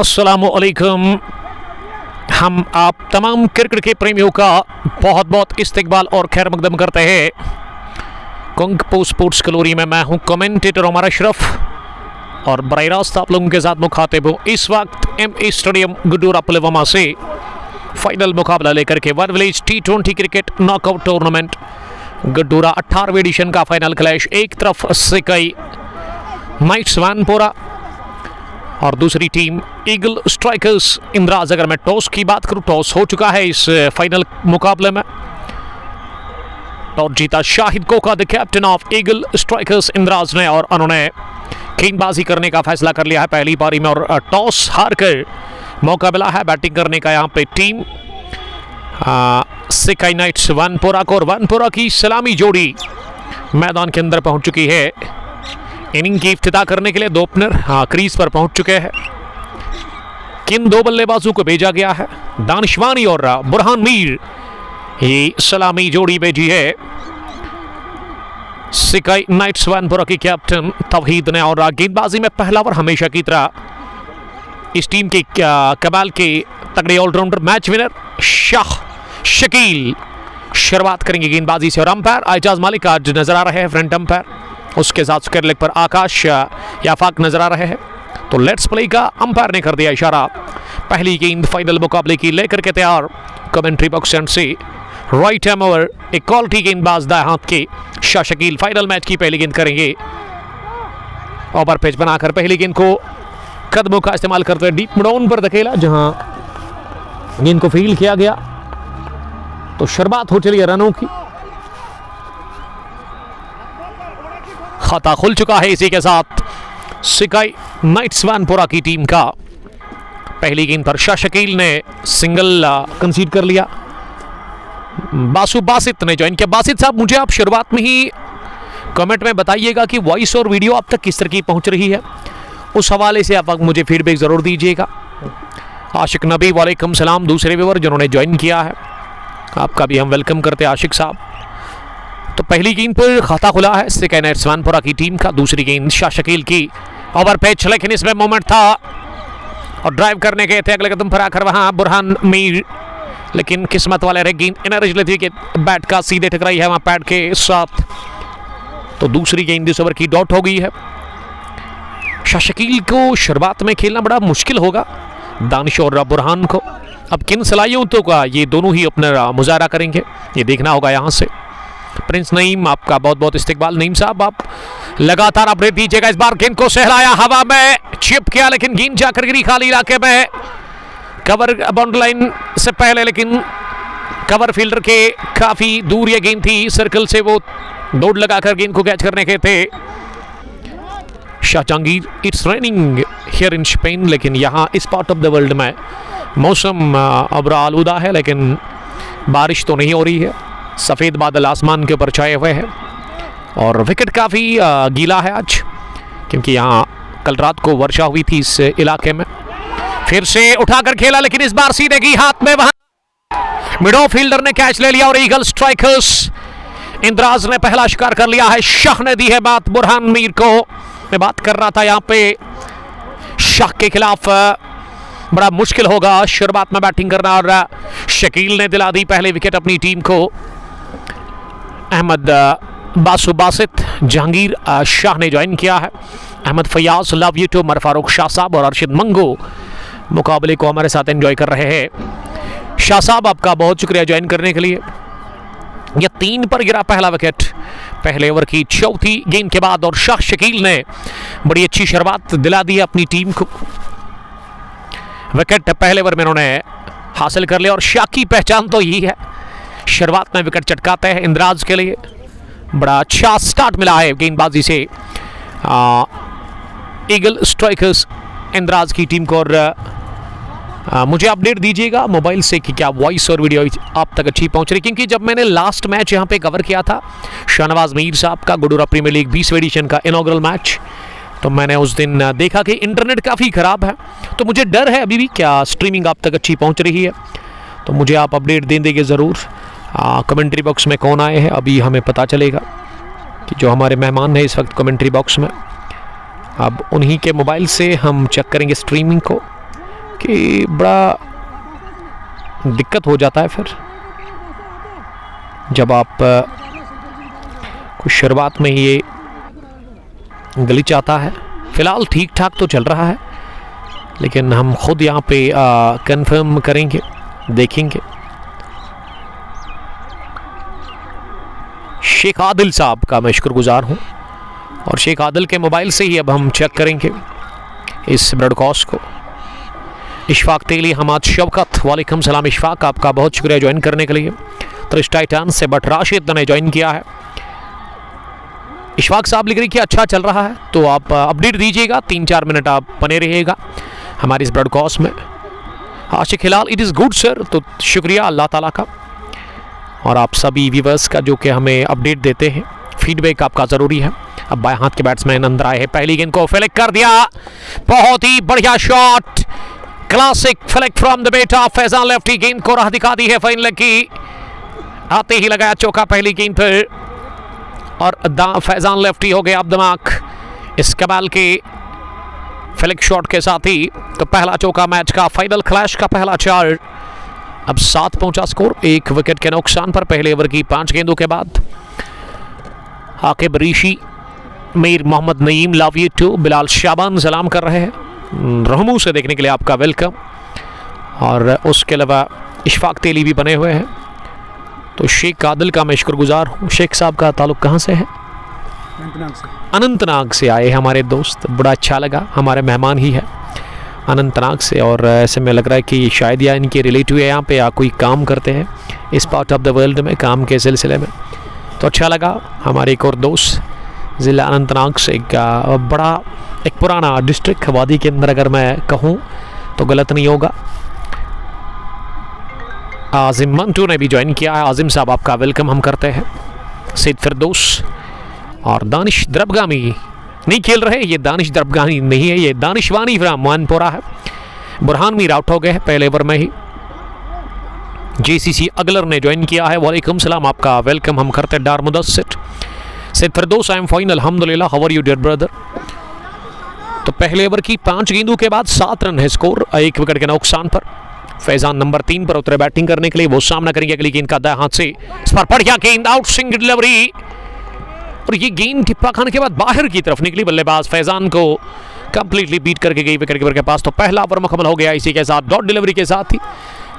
अस्सलामुअलैकुम। हम आप तमाम क्रिकेट के प्रेमियों का बहुत बहुत इस्तकबाल और खैर मकदम करते हैं। कुंग स्पोर्ट्स कलोरी में मैं हूं कमेंटेटर उमर अशरफ और बराह रास्त आप लोगों के साथ मुखातिब हूं। इस वक्त MA स्टेडियम गुड्डूरा पुलवामा से फाइनल मुकाबला लेकर के one village T20 cricket knockout tournament Gudoora 18वीं एडिशन का फाइनल क्लैश। एक तरफ सिकाई नाइट्स वानपोरा और दूसरी टीम ईगल स्ट्राइकर्स इंद्राज। अगर मैं टॉस की बात करूं, टॉस हो चुका है इस फाइनल मुकाबले में। टॉस जीता Shahid Koka, the captain of eagle strikers Indraj ने, और उन्होंने गेंदबाजी करने का फैसला कर लिया है पहली पारी में और टॉस हार कर मौका मिला है बैटिंग करने का यहाँ पे टीम सिकाई नाइट्स वानपोरा को। और वानपोरा की सलामी जोड़ी मैदान के अंदर पहुंच चुकी है। इनिंग की इफ्तिताह करने के लिए दो ओपनर क्रीज पर पहुंच चुके हैं। किन दो बल्लेबाजों को भेजा गया है? दानिशवानी और बुरहान मीर। ये सलामी जोड़ी भेजी है सिकाई नाइट्स वानपोरा की कैप्टन तवहीद ने। और गेंदबाजी में पहला ओवर हमेशा की तरह इस टीम के कमाल के तगड़े all rounder match winner Shah Shakeel शुरुआत करेंगे गेंदबाजी से। और अंपायर एजाज मालिक आज नजर आ रहे हैं फ्रंट अंपायर, उसके साथ स्क्वायर लेग पर आकाश याफाक नजर आ रहे हैं। तो लेट्स प्ले का अंपायर ने कर दिया इशारा। पहली गेंद फाइनल मुकाबले की लेकर के तैयार कमेंट्री बॉक्स एंड से राइट हैम ओवर एक क्वालिटी गेंदबाज दाएं हाथ के शाह शकील फाइनल मैच की पहली गेंद करेंगे। ओवर पेच बनाकर पहली गेंद को कदमों का इस्तेमाल करते हुए डीप मिडॉन पर धकेला, जहां गेंद को फील्ड किया गया। तो शुरुआत हो चली है रनों की। खाता खुल चुका है इसी के साथ सिकाई नाइट्स वानपोरा की टीम का। पहली गेंद पर शाह शकील ने सिंगल कंसीड कर लिया। बासु बासित ने ज्वाइन किया। बासित साहब, मुझे आप शुरुआत में ही कमेंट में बताइएगा कि वॉइस और वीडियो आप तक किस तरह की पहुंच रही है। उस हवाले से आप मुझे फीडबैक जरूर दीजिएगा। आशिक नबी, वालेकुम सलाम, दूसरे व्यूअर जिन्होंने ज्वाइन किया है, आपका भी हम वेलकम करते हैं आशिक साहब। तो पहली गेंद पर खाता खुला है सिकाई नाइट्स वानपोरा की टीम का। दूसरी गेंद शाह शकील की ओवर पैच, लेकिन इसमें मोमेंट था और ड्राइव करने गए थे अगले कदम पर आकर वहां बुरहान मीर, लेकिन किस्मत वाले रहे। गेंद एनर्जी लेती के बैट का सीधे टकराई है वहां पैड के साथ। तो दूसरी गेंद इस ओवर की डॉट हो गई है। शाह शकील को शुरुआत में खेलना बड़ा मुश्किल होगा दानिश और बुरहान को। अब किन सलाहियतों का ये दोनों ही अपना मुजाहरा करेंगे, ये देखना होगा यहाँ से। प्रिंस नईम, आपका बहुत बहुत इस्तकबाल। नईम साहब, आप लगातार अपडेट दीजिएगा। इस बार गेंद को सहलाया, हवा में चिप किया, लेकिन गेंद जाकर गिरी खाली इलाके में कवर बाउंड्री लाइन से पहले, लेकिन कवर फील्डर के काफी दूर ये गेंद थी। सर्कल से वो दौड़ लगाकर गेंद को कैच करने के थे Shah Jahangir. It's raining here in Spain, लेकिन यहाँ इस पार्ट ऑफ द वर्ल्ड में मौसम अब्र आलूदा है, लेकिन बारिश तो नहीं हो रही है। सफ़ेद बादल आसमान के ऊपर छाए हुए हैं और विकेट काफ़ी गीला है आज, क्योंकि यहाँ कल रात को वर्षा हुई थी इस इलाके में। फिर से उठाकर खेला, लेकिन इस बार सीधे की हाथ में वहां मिडो फील्डर ने कैच ले लिया और ईगल स्ट्राइकर्स इंद्राज ने पहला शिकार कर लिया है। शाह ने दी है बात बुरहान मीर को। मैं बात कर रहा था यहाँ पे शाह के खिलाफ बड़ा मुश्किल होगा शुरुआत में बैटिंग करना, और शकील ने दिला दी पहले विकेट अपनी टीम को। अहमद बासु बासित, जहांगीर शाह ने ज्वाइन किया है। Ahmad Fayaz, love you too, Umar Farooq Shah साहब और अर्शिद मंगो मुकाबले को हमारे साथ एंजॉय कर रहे हैं। शाह साहब, आपका बहुत शुक्रिया ज्वाइन करने के लिए। यह 3 पर गिरा पहला विकेट पहले ओवर की चौथी गेंद के बाद, और शाह शकील ने बड़ी अच्छी शुरुआत दिला दी अपनी टीम को। विकेट पहले ओवर में उन्होंने हासिल कर लिया और शाह की पहचान तो यही है, शुरुआत में विकेट चटकाते हैं इंद्राज के लिए। बड़ा अच्छा स्टार्ट मिला है गेंदबाजी से ईगल स्ट्राइकर्स इंद्राज की टीम को। और मुझे अपडेट दीजिएगा मोबाइल से कि क्या वॉइस और वीडियो आप तक अच्छी पहुंच रही, क्योंकि जब मैंने लास्ट मैच यहां पे कवर किया था शाहनवाज मीर साहब का गुड्डूरा प्रीमियर लीग 20वीं एडिशन का इनॉग्रल मैच, तो मैंने उस दिन देखा कि इंटरनेट काफ़ी ख़राब है। तो मुझे डर है अभी भी क्या स्ट्रीमिंग आप तक अच्छी पहुंच रही है। तो मुझे आप अपडेट दे देंगे ज़रूर। कमेंट्री बॉक्स में कौन आए हैं अभी हमें पता चलेगा कि जो हमारे मेहमान हैं इस वक्त कमेंट्री बॉक्स में। अब उन्हीं के मोबाइल से हम चेक करेंगे स्ट्रीमिंग को। कि बड़ा दिक्कत हो जाता है फिर जब आप कुछ शुरुआत में ही ये ग्लिच आता है। फिलहाल ठीक ठाक तो चल रहा है, लेकिन हम खुद यहाँ पे कंफर्म करेंगे, देखेंगे। शेख आदिल साहब का मैं शुक्रगुजार हूँ, और शेख आदिल के मोबाइल से ही अब हम चेक करेंगे इस ब्रॉडकास्ट को। इशफाक तेली, हमाद शवकत, वालेकुम सलाम इशफाक, आपका बहुत शुक्रिया ज्वाइन करने के लिए। त्रिश टाइटन से बट राशिद ने ज्वाइन किया है। इशफाक साहब लिख रही कि अच्छा चल रहा है, तो आप अपडेट दीजिएगा, 3-4 मिनट आप बने रहिएगा हमारे इस ब्रॉडकास्ट में। आशिक हिलाल, इट इज़ गुड सर, तो शुक्रिया अल्लाह ताला का, और आप सभी व्यूवर्स का जो कि हमें अपडेट देते हैं। फीडबैक आपका ज़रूरी है। अब बाएं हाथ के बैट्समैन अंदर आए हैं, पहली गेंद को फ्लिक कर दिया, बहुत ही बढ़िया shot, classic flick from the बेटा फैजान लेफ्टी, गेंद को राह दिखा दी है फाइन लेग की, आते ही लगाया चौका पहली गेंद पर, और फैजान लेफ्टी हो गया अब दिमाग इस कमाल के फ्लिक शॉट के साथ ही। तो पहला चौका मैच का, फाइनल क्लैश का पहला 4। अब 7 पहुंचा स्कोर, 1 विकेट के नुकसान पर पहले ओवर की 5 गेंदों के बाद। Aqib Rishi, Mir Mohammad Naeem, love you too, Bilal Shaban सलाम कर रहे हैं, रहमू से देखने के लिए आपका वेलकम। और उसके अलावा इशफाक तेली भी बने हुए हैं। तो शेख आदिल का मैं शुक्रगुजार हूँ। शेख साहब का ताल्लुक कहाँ से है? अनंतनाग से आए हमारे दोस्त, बड़ा अच्छा लगा, हमारे मेहमान ही है अनंतनाग से, और ऐसे में लग रहा है कि शायद या इनके रिलेटिव है यहाँ पे, या कोई काम करते हैं इस पार्ट ऑफ द वर्ल्ड में, काम के सिलसिले में। तो अच्छा लगा। हमारे एक और दोस्त ज़िला अनंतनाग से, एक पुराना डिस्ट्रिक्ट वादी के अंदर, अगर मैं कहूँ तो गलत नहीं होगा। आजिम मंटू ने भी ज्वाइन किया है। आजिम साहब आपका वेलकम हम करते हैं। सैयद फिरदौस और दानिश द्रबगामी नहीं खेल रहे, ये दानिश द्रबगामी नहीं है, ये दानिशवानी फ्राम मानपुरा है। बुरहान मीर आउट हो गए हैं पहले ओवर में ही। JCC अगलर ने ज्वाइन किया है, वालेकुम सलाम, आपका वेलकम हम करते हैं। Dar Mudassir, Syed Firdaus, I am fine अल्हम्दुलिल्लाह, how are you dear brother. तो पहले ओवर की 5 गेंदों के बाद 7 रन है स्कोर, 1 विकेट के नुकसान पर। फैजान नंबर 3 पर उतरे बैटिंग करने के लिए, वो सामना करेंगे अगली गेंद का दाएं हाथ से, इस पर बढ़िया गेंद, आउट स्विंग डिलीवरी, और ये गेंद टिप्पा खाने के बाद बाहर की तरफ निकली, बल्लेबाज फैजान को कंप्लीटली बीट करके गई विकेट कीपर के पास। तो पहला ओवर मुकम्मल हो गया इसी के साथ, डॉट डिलीवरी के साथ ही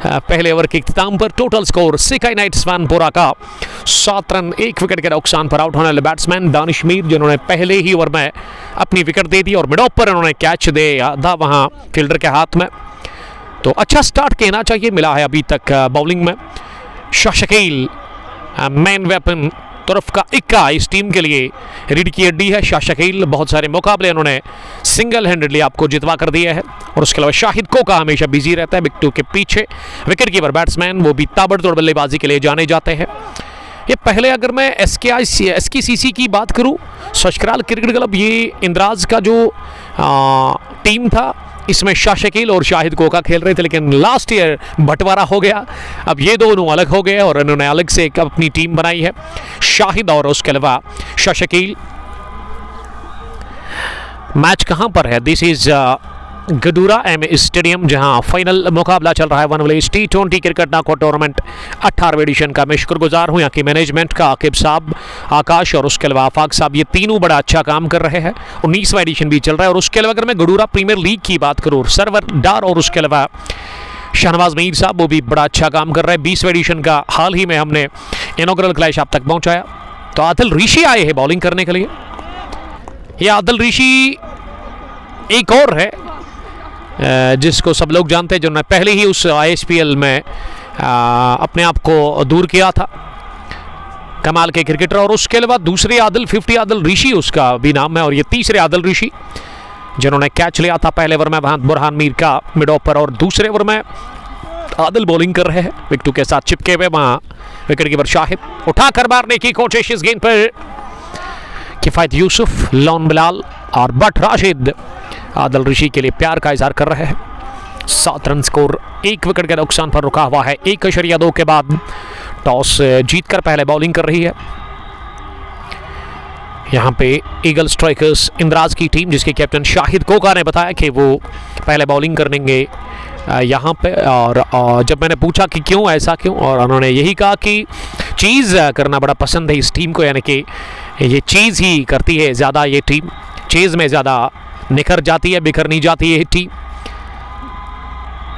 पहले ओवर के इख्तिताम पर टोटल स्कोर सिकाई नाइट्स वानपोरा का 7 रन 1 विकेट के नुकसान पर। आउट होने वाले बैट्समैन दानिश मीर, जिन्होंने पहले ही ओवर में अपनी विकेट दे दी, और मिड ऑफ पर उन्होंने कैच दिया था वहाँ फील्डर के हाथ में। तो अच्छा स्टार्ट कहना चाहिए मिला है अभी तक बॉलिंग में। शाह शकील मैन वेपन तरफ का इक्का इस टीम के लिए रीड की हड्डी है। शाह शकील बहुत सारे मुकाबले उन्होंने सिंगल हैंडेडली आपको जितवा कर दिया है, और उसके अलावा शाहिद कोका हमेशा बिजी रहता है विकेटों के पीछे। विकेट कीपर बैट्समैन, वो भी ताबड़तोड़ बल्लेबाजी के लिए जाने जाते हैं। ये पहले अगर मैं SKCC की बात करूँ, सशकराल क्रिकेट क्लब, ये इंद्राज का जो टीम था, इसमें शाह शकील और शाहिद कोका खेल रहे थे, लेकिन लास्ट ईयर बंटवारा हो गया, अब ये दोनों अलग हो गए और इन्होंने अलग से एक अपनी टीम बनाई है, शाहिद और उसके अलावा शाह शकील। मैच कहां पर है? This is Gudoora M stadium, जहां फाइनल मुकाबला चल रहा है one village T20 cricket knockout tournament 18वें एडिशन का। मैं शुक्रगुजार हूं यहाँ की मैनेजमेंट का, आकिब साहब, आकाश और उसके अलावा आफाक साहब, ये तीनों बड़ा अच्छा काम कर रहे हैं। 19वां एडिशन भी चल रहा है। और उसके अलावा अगर मैं गडूरा प्रीमियर लीग की बात करूँ, सरवर डार और उसके अलावा शहनवाज मीर साहब, वो भी बड़ा अच्छा काम कर रहे हैं। 20वें एडिशन का हाल ही में हमने इनॉग्रल क्लैश आप तक पहुँचाया। तो आदिल ऋषि आए हैं बॉलिंग करने के लिए। ये आदिल ऋषि एक और है जिसको सब लोग जानते हैं, जिन्होंने पहले ही उस ISPL में अपने आप को दूर किया था, कमाल के क्रिकेटर। और उसके अलावा दूसरे आदिल 50 आदिल ऋषि उसका भी नाम है, और ये तीसरे आदिल ऋषि जिन्होंने कैच लिया था पहले ओवर में बुरहान मीर का मिड ऑफ पर, और दूसरे ओवर में आदिल बॉलिंग कर रहे हैं विकेटों के साथ चिपके हुए। वहाँ विकेट कीपर शाहिद उठाकर मारने की कोशिश, इस गेंद पर किफायत यूसुफ, लॉन बिलाल और बट राशिद आदिल ऋषि के लिए प्यार का इजहार कर रहे हैं। 7 रन स्कोर, 1 विकेट के नुकसान पर रुका हुआ है। 1.2 के बाद टॉस जीतकर पहले बॉलिंग कर रही है यहाँ पे ईगल स्ट्राइकर्स इंद्राज की टीम, जिसके कैप्टन शाहिद कोका ने बताया कि वो पहले बॉलिंग करेंगे यहाँ पे। और जब मैंने पूछा कि क्यों, ऐसा क्यों, और उन्होंने यही कहा कि चीज़ करना बड़ा पसंद है इस टीम को, यानी कि ये चीज़ ही करती है ज़्यादा, ये टीम चीज़ में ज़्यादा निखर जाती है, बिखर नहीं जाती है ये टीम।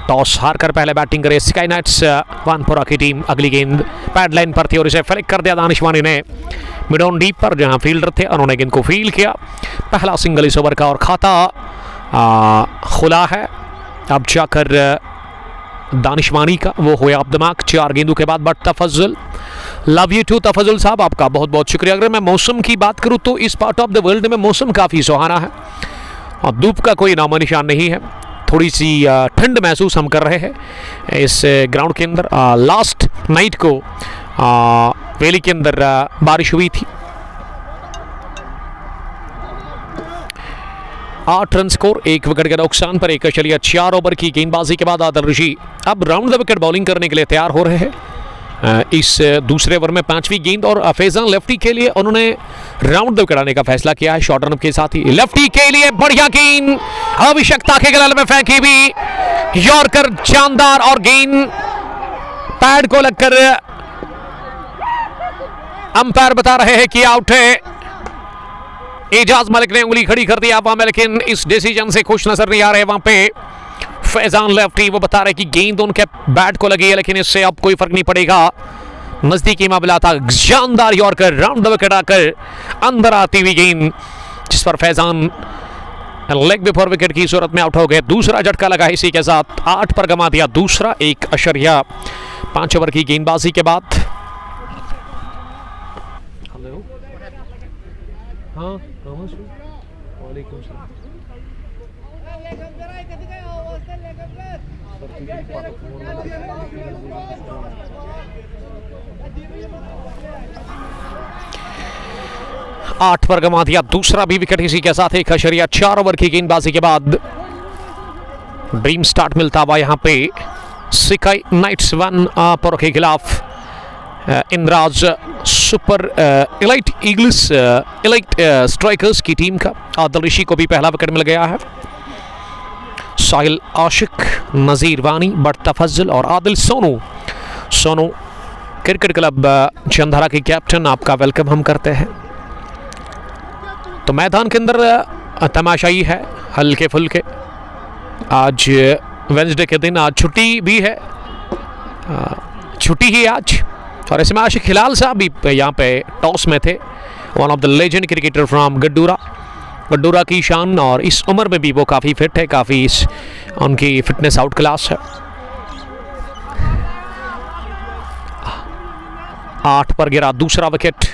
टॉस हारकर पहले बैटिंग करे स्काई नाइट्स वानपुरा की टीम। अगली गेंद पैड लाइन पर थी और इसे फ्लिक कर दिया दानिश वानी ने मिड ऑन डीप पर, जहां फील्डर थे उन्होंने गेंद को फील किया। पहला सिंगल इस ओवर का और खाता खुला है अब जाकर दानिश वानी का, वो होया अब दिमाग 4 गेंदों के बाद। Butt Tafazzul, love you too Tafazzul साहब, आपका बहुत बहुत शुक्रिया। अगर मैं मौसम की बात करूं तो इस पार्ट ऑफ द वर्ल्ड में मौसम काफ़ी सुहाना है और धूप का कोई नामो निशान नहीं है। थोड़ी सी ठंड महसूस हम कर रहे हैं इस ग्राउंड के अंदर। लास्ट नाइट को वैली के अंदर बारिश हुई थी। 8 रन स्कोर, 1 विकेट के नुकसान पर 1.4 ओवर की गेंदबाजी के बाद आदिल ऋषि अब राउंड द विकेट बॉलिंग करने के लिए तैयार हो रहे हैं। इस दूसरे ओवर में 5वीं गेंद और फैजान लेफ्टी के लिए उन्होंने राउंड द विकेट आने का फैसला किया है शॉर्ट रन के साथ ही। लेफ्टी के लिए बढ़िया गेंद, आवश्यकता के गले में फेंकी भी यॉर्कर, शानदार, और गेंद पैड को लगकर अंपायर बता रहे हैं कि आउट है। एजाज मलिक ने उंगली खड़ी कर दिया वहां में, लेकिन इस डिसीजन से खुश नजर नहीं आ रहे वहां पे फैजान लेफ्टी। वो बता रहे कि गेंद उनके बैट को लगी है, लेकिन इससे अब कोई फर्क नहीं पड़ेगा। नजदीकी मामला था, शानदार यॉर्कर, राउंड द विकेट आकर अंदर आती हुई गेंद, जिस पर फैजान लेग बिफोर विकेट की सूरत में आउट हो गए। दूसरा झटका लगा इसी के साथ, 8 पर गंवा दिया दूसरा 1.5 ओवर की गेंदबाजी के बाद। हाँ, वालेकुम सलाम। 8 पर गंवा दिया दूसरा भी विकेट इसी के साथ। 1.4 ओवर की गेंदबाजी के बाद ड्रीम स्टार्ट मिलता हुआ यहाँ पे स्काई नाइट्स वानपुरा के खिलाफ। Indraj super elite eagles elite strikers की टीम का आदिल ऋषि को भी पहला विकेट मिल गया है। साहिल आशिक, नज़ीर वानी, बट तफज्जुल और आदिल सोनू क्रिकेट क्लब चंधारा के कैप्टन, आपका वेलकम हम करते हैं। तो मैदान के अंदर तमाशाई है हल्के फुल्के। आज वेंसडे के दिन, आज छुट्टी भी है, छुट्टी ही आज। और इसमें आशिक हिलाल साहब भी यहाँ पे टॉस में थे, one of the legend cricketer from Gudoora की शान, और इस उम्र में भी वो काफ़ी फिट है, काफ़ी उनकी फिटनेस आउट क्लास है। 8 पर गिरा दूसरा विकेट।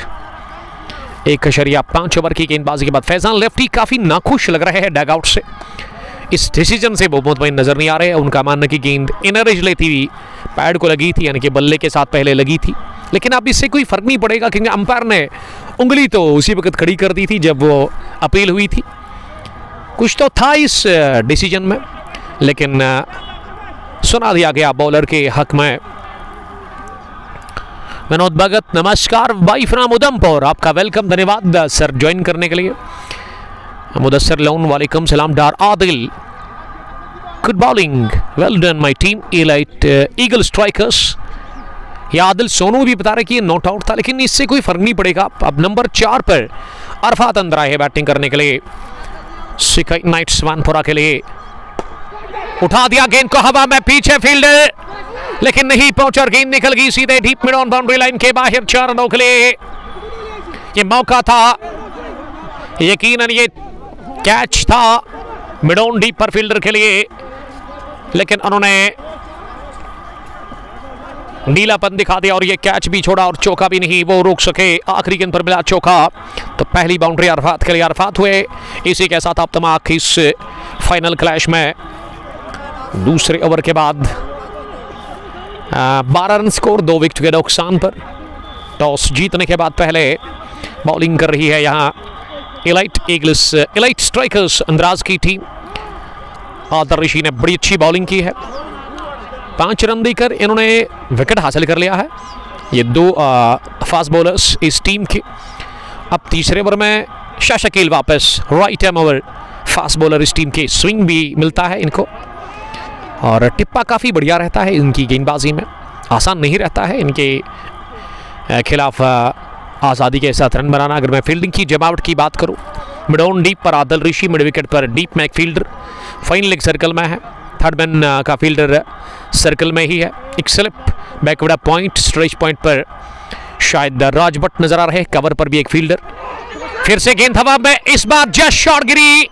1.5 ओवर की गेंदबाजी के बाद फैजान लेफ्टी काफ़ी नाखुश लग रहे हैं डग आउट से। इस डिसीजन से वो मुतमईन नजर नहीं आ रहे। उनका मानना कि गेंद इनर एज लेती हुई पैड को लगी थी, यानी कि बल्ले के साथ पहले लगी थी, लेकिन अब इससे कोई फर्क नहीं पड़ेगा क्योंकि अंपायर ने उंगली तो उसी वक्त खड़ी कर दी थी जब वो अपील हुई थी। कुछ तो था इस डिसीजन में, लेकिन सुना दिया गया बॉलर के हक में। विनोद भगत, नमस्कार भाई फ्रॉम उधमपुर, आपका वेलकम, धन्यवाद सर ज्वाइन करने के लिए। मुदस्सर लोन, वालेकुम सलाम। Dar Adil, good bowling, well done my team elite eagle strikers. ये आदिल सोनू भी बता रहे कि ये नॉट आउट था, लेकिन इससे कोई फर्क नहीं पड़ेगा। अब नंबर 4 पर अरफात अंदर आए हैं बैटिंग करने के लिए स्काई नाइट्स वानपुरा के लिए। उठा दिया गेंद को हवा में, पीछे फील्डर लेकिन नहीं पहुंचा और गेंद निकल गई सीधे deep mid on boundary line के बाहर। 4 रनों के लिए ये मौका था, यकीनन ये कैच था मिड ऑन डीप पर फील्डर के लिए, लेकिन उन्होंने नीलापन दिखा दिया और ये कैच भी छोड़ा और चौका भी नहीं वो रोक सके। आखिरी गेंद पर मिला चौका, तो पहली बाउंड्री अरफात के लिए। अरफात हुए इसी के साथ आप तमाम इस फाइनल क्लैश में। दूसरे ओवर के बाद 12 रन स्कोर, 2 विकेट के नुकसान पर। टॉस जीतने के बाद पहले बॉलिंग कर रही है यहाँ एलाइट ईगल्स एलाइट स्ट्राइकर्स अंद्राज की टीम। आदिल ऋषि ने बड़ी अच्छी बॉलिंग की है, 5 रन देकर इन्होंने विकेट हासिल कर लिया है। ये 2 फास्ट बॉलर्स इस टीम के। अब तीसरे ओवर में शाह शकील वापस, राइट हैम ओवर फास्ट बॉलर इस टीम के, स्विंग भी मिलता है इनको। और टिप्पा काफ़ी बढ़िया रहता है इनकी गेंदबाजी में, आसान नहीं रहता है इनके खिलाफ आज़ादी के साथ रन बनाना। अगर मैं फील्डिंग की जमावट की बात करूं, मिड ऑन डीप पर आदिल ऋषि, मिड विकेट पर डीप में एक फील्डर फाइन लेग सर्कल में है, थर्ड मैन का फील्डर सर्कल में ही है। एक slip backward point stretch point पर शायद राजभट्ट नजर आ रहे, कवर पर भी एक फील्डर। फिर से गेंद हवा में, इस बार जस्ट शॉट गिरी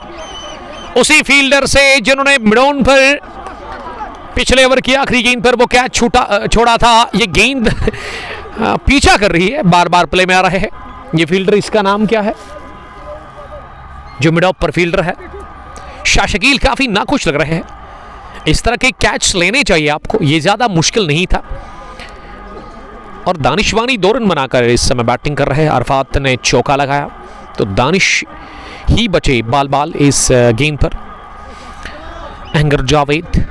उसी फील्डर से जिन्होंने मिड ऑन पर पिछले ओवर की आखिरी गेंद पर वो कैच छोड़ा था। ये गेंद पीछा कर रही है, बार बार प्ले में आ रहे हैं। ये फील्डर, इसका नाम क्या है जो मिड ऑफ पर फील्डर है? शाशकील काफी नाखुश लग रहे हैं। इस तरह के कैच लेने चाहिए आपको, ये ज्यादा मुश्किल नहीं था। और दानिशवानी 2 रन बनाकर इस समय बैटिंग कर रहे हैं। अरफात ने चौका लगाया तो दानिश ही बचे बाल बाल इस गेंद पर। एंगर Javed,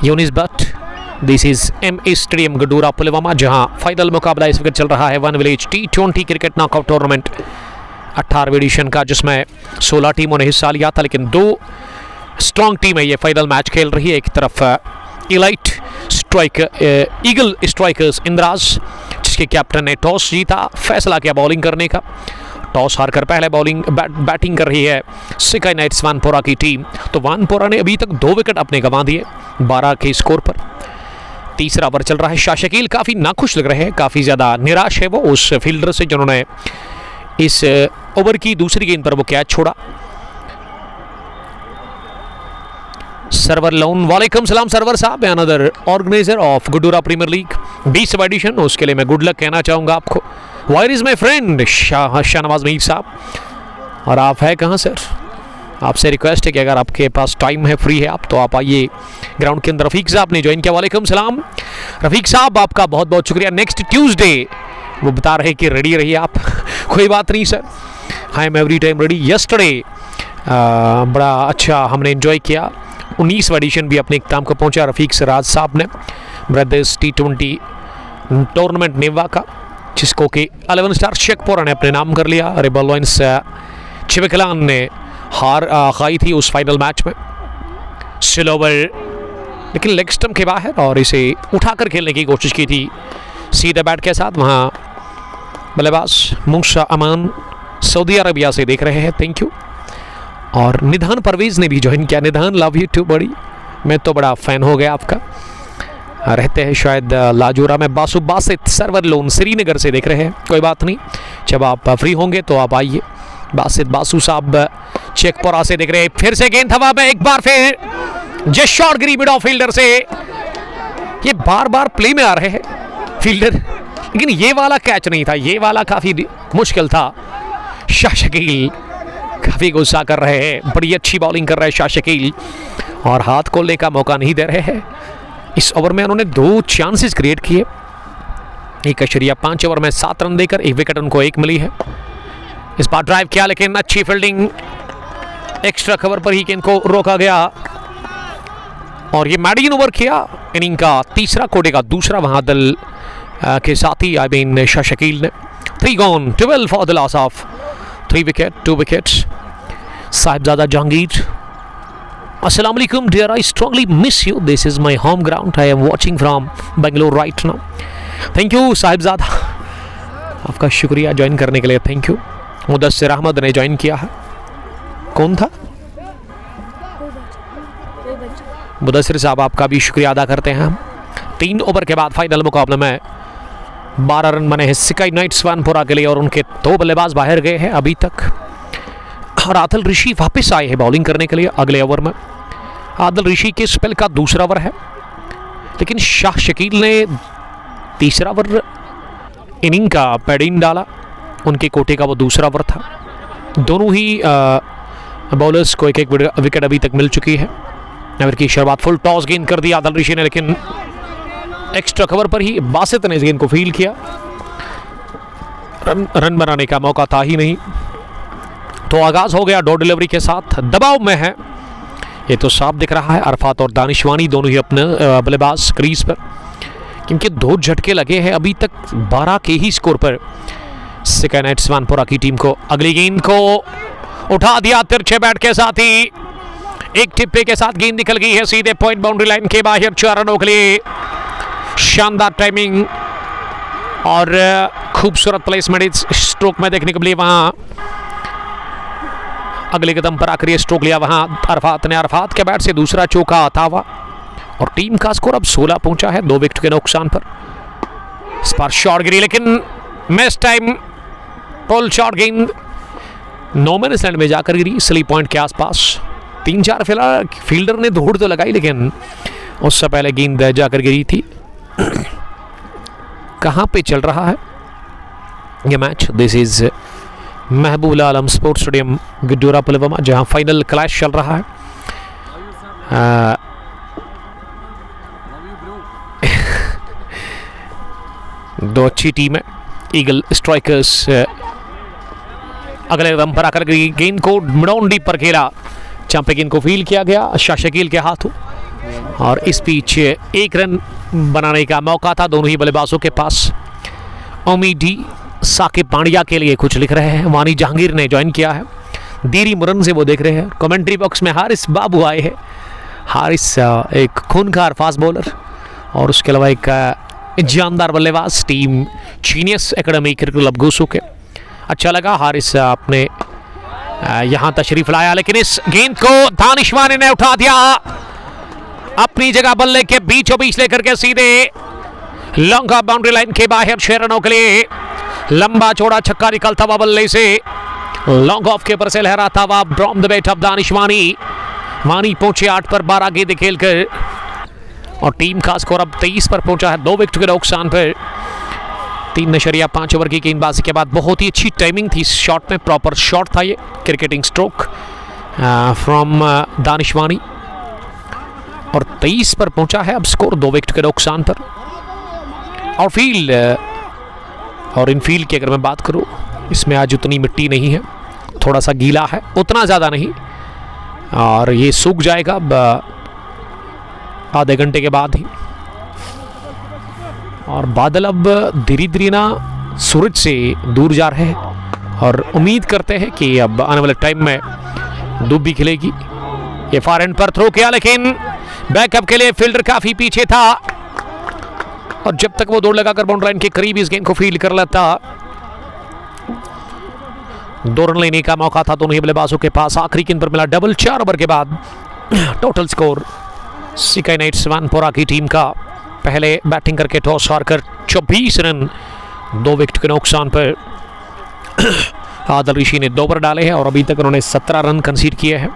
Younis Bhat. This is MA stadium Gudoora Pulwama, जहां फाइनल मुकाबला इस वक्त चल रहा है one village T20 cricket knockout tournament 18वीं एडिशन का, जिसमें 16 टीमों ने हिस्सा लिया था, लेकिन 2 स्ट्रॉन्ग टीमें ये फाइनल मैच खेल रही है। एक तरफ इलाइट ईगल स्ट्राइकर्स इंद्राज, जिसके कैप्टन ने टॉस जीता, फैसला किया बॉलिंग करने का। टॉस हारकर पहले बैटिंग कर रही है सिकाई नाइट्स वानपोरा की टीम। तो वानपोरा ने अभी तक 2 विकेट अपने गंवा दिए 12 के स्कोर पर। तीसरा ओवर चल रहा है। शाशकील काफ़ी नाखुश लग रहे हैं, काफ़ी ज़्यादा निराश है वो उस फील्डर से जिन्होंने इस ओवर की दूसरी गेंद पर वो कैच छोड़ा। सरवर लोन, वालेकुम सलाम Sarwar sahab, another organiser of Gudoora premier league 20वां एडिशन, उसके लिए मैं गुड लक कहना चाहूँगा आपको। Where is my friend Shahnawaz Mir sahab, और आप है कहाँ सर? आपसे रिक्वेस्ट है कि अगर आपके पास टाइम है, फ्री है आप, तो आप आइए ग्राउंड के अंदर। रफ़ीक साहब ने ज्वाइन किया, वालेकुम सलाम रफ़ीक साहब, आपका बहुत बहुत शुक्रिया। नेक्स्ट ट्यूसडे वो बता रहे कि रेडी रहिए आप। कोई बात नहीं sir, I am every time ready. Yesterday बड़ा अच्छा हमने एंजॉय किया। 19वां एडिशन भी अपने इख्तिताम को पहुंचा रफ़ीक सराज साहब ने, ब्रदर्स T20 टूर्नामेंट नेवा का, जिसको कि 11 स्टार शेखपुरा ने अपने नाम कर लिया। रेबल लाइन्स चिवकलान ने हार खाई थी उस फाइनल मैच में, स्लोवर लेकिन लेग स्टंप के बाहर, और इसे उठाकर खेलने की कोशिश की थी सीधे बैट के साथ। वहाँ बल्लेबाज मूसा अमान सऊदी अरबिया से देख रहे हैं, थैंक यू। और निधान परवेज ने भी ज्वाइन किया। निधान, लव यू टू बड़ी, मैं तो बड़ा फ़ैन हो गया आपका। रहते हैं शायद लाजोरा में। बासु बासित सर्वर लोन श्रीनगर से देख रहे हैं, कोई बात नहीं, जब आप फ्री होंगे तो आप आइए। बासित बासु साहब चेकपोरा से देख रहे हैं। फिर से गेंद हवा में, एक बार फिर just shot Giri mid of fielder से। ये बार बार प्ले में आ रहे हैं फील्डर, लेकिन ये वाला कैच नहीं था, ये वाला काफ़ी मुश्किल था। शाशकील काफ़ी गुस्सा कर रहे हैं, बड़ी अच्छी बॉलिंग कर रहे हैं शाशकील, और हाथ खोलने का मौका नहीं दे रहे हैं। इस ओवर में उन्होंने 2 चांसेस क्रिएट किए, 1.5 ओवर में 7 रन देकर 1 विकेट उनको 1 मिली है। इस बार ड्राइव किया, लेकिन अच्छी फील्डिंग, एक्स्ट्रा कवर पर ही इनको रोका गया, और ये मैडियन ओवर किया इनिंग का तीसरा, कोटे का दूसरा वहाँ दल के साथी आई मीन शाशकील ने। 3 gone, 12 for the loss of 3 wicket, 2 wickets. Sahibzada Jahangir, अस्सलाम वालेकुम dear, I strongly miss you, this is my home ground, I am watching from Bangalore right now. Thank you Sahibzada, आपका शुक्रिया ज्वाइन करने के लिए, थैंक यू। मुदस्सिर अहमद ने ज्वाइन किया है। कौन था? मुदस्सिर साहब, आपका भी शुक्रिया अदा करते हैं हम। 3 ओवर के बाद फाइनल मुकाबले में 12 रन बने हैं सिकाई नाइट्स वानपोरा के लिए, और उनके 2 बल्लेबाज बाहर गए हैं अभी तक, और आदिल ऋषि वापस आए हैं बॉलिंग करने के लिए अगले ओवर में। आदिल ऋषि के स्पेल का दूसरा ओवर है, लेकिन शाशकील ने तीसरा ओवर इनिंग का पैडिन डाला, उनके कोटे का वो दूसरा ओवर था। दोनों ही बॉलर्स को 1-1 विकेट अभी तक मिल चुकी है। ओवर की शुरुआत फुल टॉस गेंद कर दिया आदिल ऋषि ने, लेकिन एक्स्ट्रा कवर पर ही बासित ने इस गेंद को फील्ड किया। रन बनाने का मौका था ही नहीं। तो आगाज हो गया डॉट डिलीवरी के साथ, दबाव में है ये तो साफ दिख रहा है। अरफात और दानिशवानी दोनों ही अपने बल्लेबाज क्रीज पर, क्योंकि 2 झटके लगे हैं अभी तक 12 के ही स्कोर पर सिकाई नाइट्स वानपोरा की टीम को। अगली गेंद को उठा दिया तिरछे बैट के साथ ही, एक टिप्पे के साथ गेंद निकल गई है सीधे पॉइंट बाउंड्री लाइन के बाहर 4 रनों के लिए। शानदार टाइमिंग और खूबसूरत प्लेसमेंट इस स्ट्रोक में देखने को मिली। वहां अगले कदम पर आकर स्ट्रोक लिया वहां अरफात ने। अरफात के बैट से दूसरा चौका आता हुआ और टीम का स्कोर अब 16 पहुंचा है 2 विकेट के नुकसान पर। इस पर शॉट गिरी लेकिन मिस टाइम, पुल शॉट गेंद नो मैन लैंड में जाकर गिरी स्लीप पॉइंट के आसपास। 3-4 फिलहाल फील्डर ने दौड़ तो लगाई लेकिन उससे पहले गेंद जाकर गिरी थी। कहां पे चल रहा है ये match? This is Mehboob Alam sports stadium गिड्डोरा Pulwama, जहां फाइनल क्लैश चल रहा है। दो अच्छी टीम है। ईगल स्ट्राइकर्स अगले कदम पर आकर गेंद को मिडॉन डीप पर खेला, चांपे गेंद को फील किया गया शाशकील के हाथों और इस बीच 1 रन बनाने का मौका था दोनों ही बल्लेबाजों के पास। उम्मीदी साकिब पांड्या के लिए कुछ लिख रहे हैं। वानी जहांगीर ने ज्वाइन किया है, दीरी मुरन से वो देख रहे हैं। कमेंट्री बॉक्स में हारिस बाबू आए हैं। हारिस एक खूनखार फास्ट बॉलर और उसके अलावा एक जानदार बल्लेबाज, team genius academy cricket club Ghosu के। अच्छा लगा हारिस आपने यहां तशरीफ लाया, लेकिन इस गेंद को दानिशवानी ने उठा दिया अपनी जगह बल्ले के बीचों बीच लेकर के सीधे लॉन्ग ऑफ बाउंड्री लाइन के बाहर 6 रनों के लिए। लंबा चौड़ा छक्का निकलता हुआ बल्ले से लॉन्ग ऑफ के ऊपर से लहराता हुआ फ्रॉम द बैट ऑफ दानिशवानी। वानी पहुंचे 8 पर 12 गेंदें खेलकर और टीम का स्कोर अब 23 पर पहुंचा है 2 विकेट के नुकसान पर। 3.5 ओवर की गेंदबाजी के बाद बहुत ही अच्छी टाइमिंग थी इस शॉट में, प्रॉपर शॉट था ये, क्रिकेटिंग स्ट्रोक फ्रॉम दानिशवानी और 23 पर पहुंचा है अब स्कोर 2 विकेट के नुकसान पर। और फील्ड और इनफील्ड की अगर मैं बात करूं, इसमें आज उतनी मिट्टी नहीं है, थोड़ा सा गीला है, उतना ज़्यादा नहीं, और ये सूख जाएगा अब आधे घंटे के बाद ही। और बादल अब धीरे धीरे ना सूरज से दूर जा रहे हैं और उम्मीद करते हैं कि अब आने वाले टाइम में धूप भी खिलेगी। ये फार एंड पर थ्रो किया लेकिन बैकअप के लिए फील्डर काफी पीछे था और जब तक वो दौड़ लगाकर बाउंड्री लाइन के करीब इस गेंद को फील्ड कर लेता, 2 रन लेने का मौका था दोनों ही बल्लेबाजों के पास। आखिरी गेंद पर मिला डबल 4 ओवर के बाद। टोटल स्कोर सिकाई नाइट्स वानपोरा की टीम का पहले बैटिंग करके टॉस हारकर 24 रन 2 विकेट के नुकसान पर। आदिल ऋषि ने 2 ओवर डाले हैं और अभी तक उन्होंने 17 रन कंसीड किए हैं।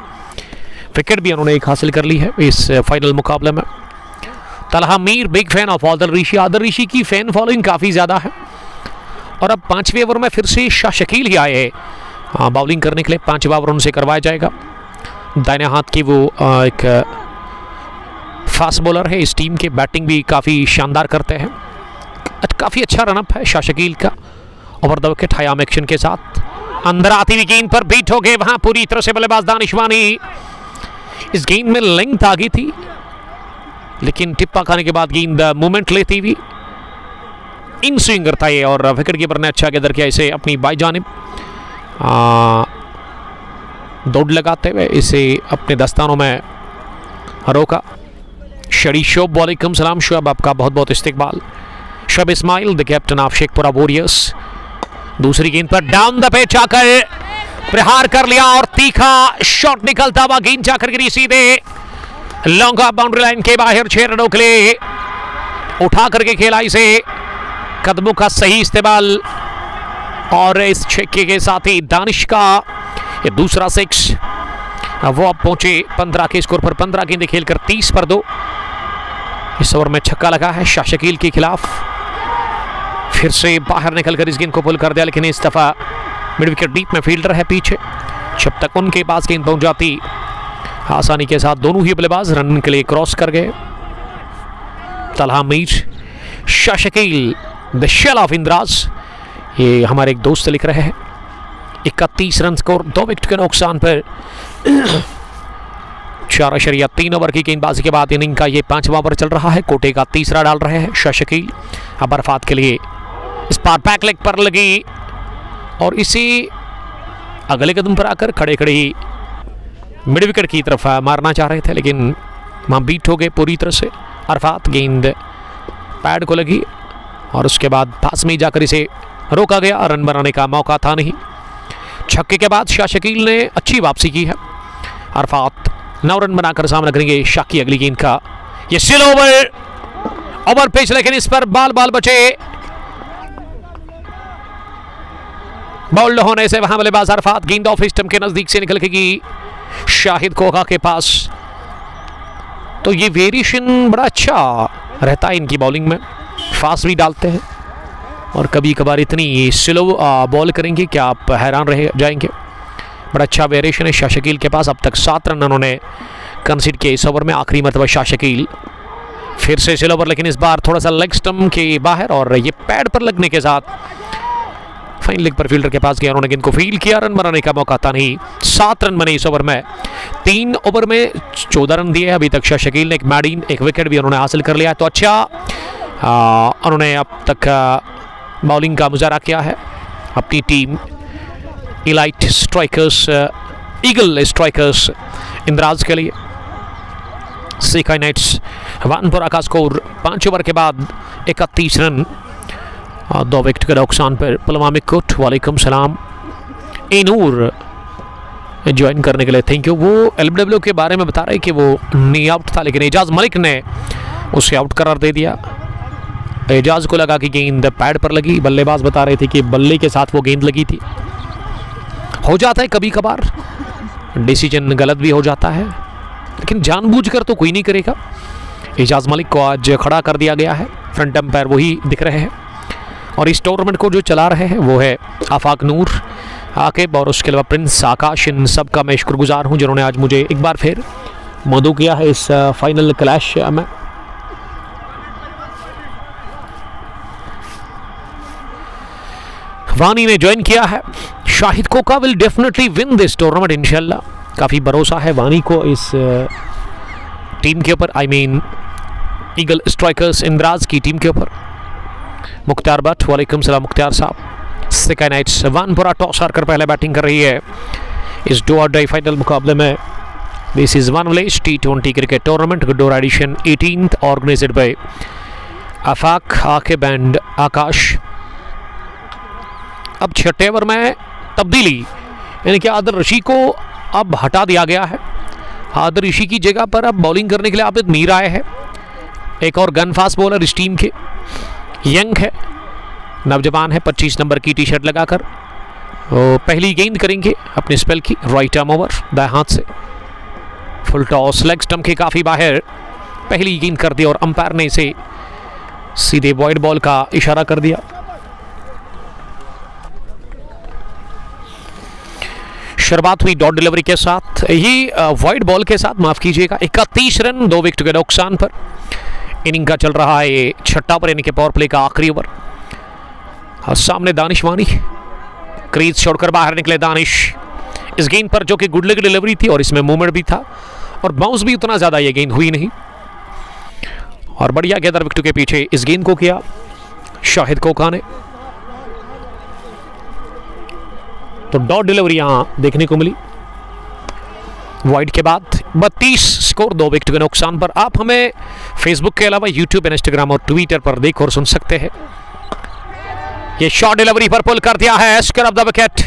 विकेट भी उन्होंने एक हासिल कर ली है इस फाइनल मुकाबले में। Talha Mir big fan of Adil Rishi. Adil Rishi की फैन फॉलोइंग काफ़ी ज़्यादा है और अब 5वें ओवर में फिर से शाशकील ही आए हैं बाउलिंग करने के लिए। 5वां ओवर उनसे करवाया जाएगा। दाहिने हाथ की वो एक फास्ट बॉलर है इस टीम के, बैटिंग भी काफ़ी शानदार करते हैं। काफ़ी अच्छा रनअप है शाशकील का। Over the wicket high arm action के साथ अंदर आती हुई गेंद पर बीट हो गए वहां पूरी तरह से बल्लेबाज दानिशवानी। इस गेंद में लेंथ आ गई थी लेकिन टिप्पा खाने के बाद गेंद मूवमेंट लेती हुई इन स्विंगर था ये और विकेट कीपर ने अच्छा गेदर किया इसे अपनी बाई जानिब दौड़ लगाते हुए इसे अपने दस्तानों में रोका। शरी शोब वालेकुम सलाम शुअब, आपका बहुत बहुत इस्तकबाल। शब Ismail the captain of Shekhpura warriors. दूसरी गेंद पर डाउन द पिच आकर प्रहार कर लिया और तीखा शॉट निकलता हुआ गेंद जाकर गिरी सीधे लॉन्ग ऑफ बाउंड्री लाइन के बाहर। 6 रनों के लिए उठा करके खेला इसे, कदमों का सही इस्तेमाल और इस छक्के के साथ ही दानिश का ये दूसरा 6। वो अब पहुंचे 15 के स्कोर पर। 15 गेंदें खेलकर 30 पर 2। इस ओवर में छक्का लगा है शाशकील के खिलाफ। फिर से बाहर निकलकर इस गेंद को पुल कर दिया लेकिन इस दफा मिड विकेट डीप में फील्डर है पीछे। जब तक उनके पास गेंद पहुंच जाती आसानी के साथ दोनों ही बल्लेबाज रन के लिए क्रॉस कर गए। तलहा मीर, शाशकील द शेल ऑफ इंद्राज, ये हमारे एक दोस्त लिख रहे हैं। 31 रन स्कोर 2 विकेट के नुकसान पर। 4.3 ओवर की गेंदबाजी के बाद इनिंग का ये 5वां ओवर चल रहा है। कोटे का तीसरा डाल रहे हैं शाशकील। अब अरफात के लिए इस पार बैक लेग पर लगी और इसी अगले कदम पर आकर खड़े खड़े ही मिड विकेट की तरफ मारना चाह रहे थे, लेकिन वहाँ बीट हो गए पूरी तरह से। अरफात, गेंद पैड को लगी और उसके बाद पास में ही जाकर इसे रोका गया। रन बनाने का मौका था नहीं। छक्के के बाद शाह शकील ने अच्छी वापसी की है। अरफात 9 रन बनाकर सामना करेंगे शाह की अगली गेंद का। ये स्टिल ओवर पिच, लेकिन इस पर बाल बचे। बाउल्ड होने से वहां बल्लेबाज अरफात, गेंद ऑफ स्टंप के नजदीक से निकल गई शाहिद कोका के पास। तो ये वेरिएशन बड़ा अच्छा रहता है इनकी बॉलिंग में, फास्ट भी डालते हैं और कभी कभार इतनी स्लो बॉल करेंगे कि आप हैरान रह जाएंगे। बड़ा अच्छा वेरिएशन है शाह शकील के पास। अब तक 7 रन उन्होंने कंसीड किए इस ओवर में। आखिरी मरतबा शाह शकील फिर से स्लो ओवर, लेकिन इस बार थोड़ा सा लेग स्टंप के बाहर और ये पैड पर लगने के साथ फाइन लेग पर फील्डर के पास गया। उन्होंने गेंद को फील किया, रन बनाने का मौका था नहीं। 7 रन बने इस ओवर में। 3 ओवर में 14 रन दिए अभी तक शाह शकील ने। एक मैडीन, एक विकेट भी उन्होंने हासिल कर लिया है। तो अच्छा उन्होंने अब तक बॉलिंग का मुजाहरा किया है अपनी team elite strikers, eagle strikers Indraj के लिए। सीकाई नाइट्स वानपुरा का स्कोर 5 ओवर के बाद 31 रन, 2 विकेट के नुकसान पर। पुलवामा कोट, वालेकुम सलाम। नूर ज्वाइन करने के लिए थैंक यू। वो एलबीडब्ल्यू के बारे में बता रहे कि वो नी आउट था, लेकिन एजाज मलिक ने उसे आउट करार दे दिया। एजाज को लगा कि गेंद पैड पर लगी। बल्लेबाज बता रहे थे कि बल्ले के साथ वो गेंद लगी थी। हो जाता है कभी कभार, डिसीजन गलत भी हो जाता है, लेकिन जानबूझकर तो कोई नहीं करेगा। एजाज मलिक को आज खड़ा कर दिया गया है। फ्रंट एम्पायर वही दिख रहे हैं और इस टूर्नामेंट को जो चला रहे हैं वो है आफाक नूर, आकिब और उसके अलावा प्रिंस आकाश। इन सब का मैं शुक्रगुजार हूँ जिन्होंने आज मुझे एक बार फिर मदऊ किया है इस फाइनल क्लैश में। वानी ने ज्वाइन किया है। Shahid Coca will definitely win this tournament इंशाल्लाह। काफ़ी भरोसा है वानी को इस टीम के ऊपर, आई मीन ईगल स्ट्राइकर्स इंद्राज की टीम के ऊपर। मुख्तार भट्ट, वालेकुम सलाम मुख्तार साहब। सीकाई नाइट्स वानपुरा टॉस हारकर पहले बैटिंग कर रही है इस डू और डाई फाइनल मुकाबले में। This is one village T20 cricket tournament Gudoora edition 18th organised by Afaq, Aqib and Akash. अब 6 ओवर में तब्दीली, यानी कि आदिल रशी को अब हटा दिया गया है। आदिल रशी की जगह पर अब बॉलिंग करने के लिए आबिद मीर आए हैं। एक और गन फास्ट बॉलर इस टीम के, यंग है, नौजवान है, 25 नंबर की टी शर्ट लगाकर। वो पहली गेंद करेंगे अपने स्पेल की, राइट आर्म ओवर, दाएं हाथ से। फुल टॉस, लेग स्टंप के काफ़ी बाहर पहली गेंद कर दी और अंपायर ने इसे सीधे वॉइड बॉल का इशारा कर दिया। शुरुआत हुई डॉट डिलीवरी के साथ, ही वाइड बॉल के साथ, माफ कीजिएगा। 31 रन 2 विकेट के नुकसान पर। इनिंग का चल रहा है ये 6ठा ओवर, यानी कि पावर प्ले का आखिरी ओवर। सामने दानिश वानी, क्रीज छोड़कर बाहर निकले दानिश इस गेंद पर, जो कि गुड लेग डिलीवरी थी और इसमें मूवमेंट भी था और बाउंस भी उतना ज़्यादा ये गेंद हुई नहीं। और बढ़िया गैदर विकेट के पीछे इस गेंद को किया शाहिद कोका ने। तो डॉट डिलीवरी यहां देखने को मिली वाइड के बाद। 32 स्कोर 2 विकेट के नुकसान पर। आप हमें फेसबुक के अलावा यूट्यूब, इंस्टाग्राम और ट्विटर पर देख और सुन सकते हैं। ये शॉट डिलीवरी पर पुल कर दिया है, स्क्वायर ऑफ द विकेट,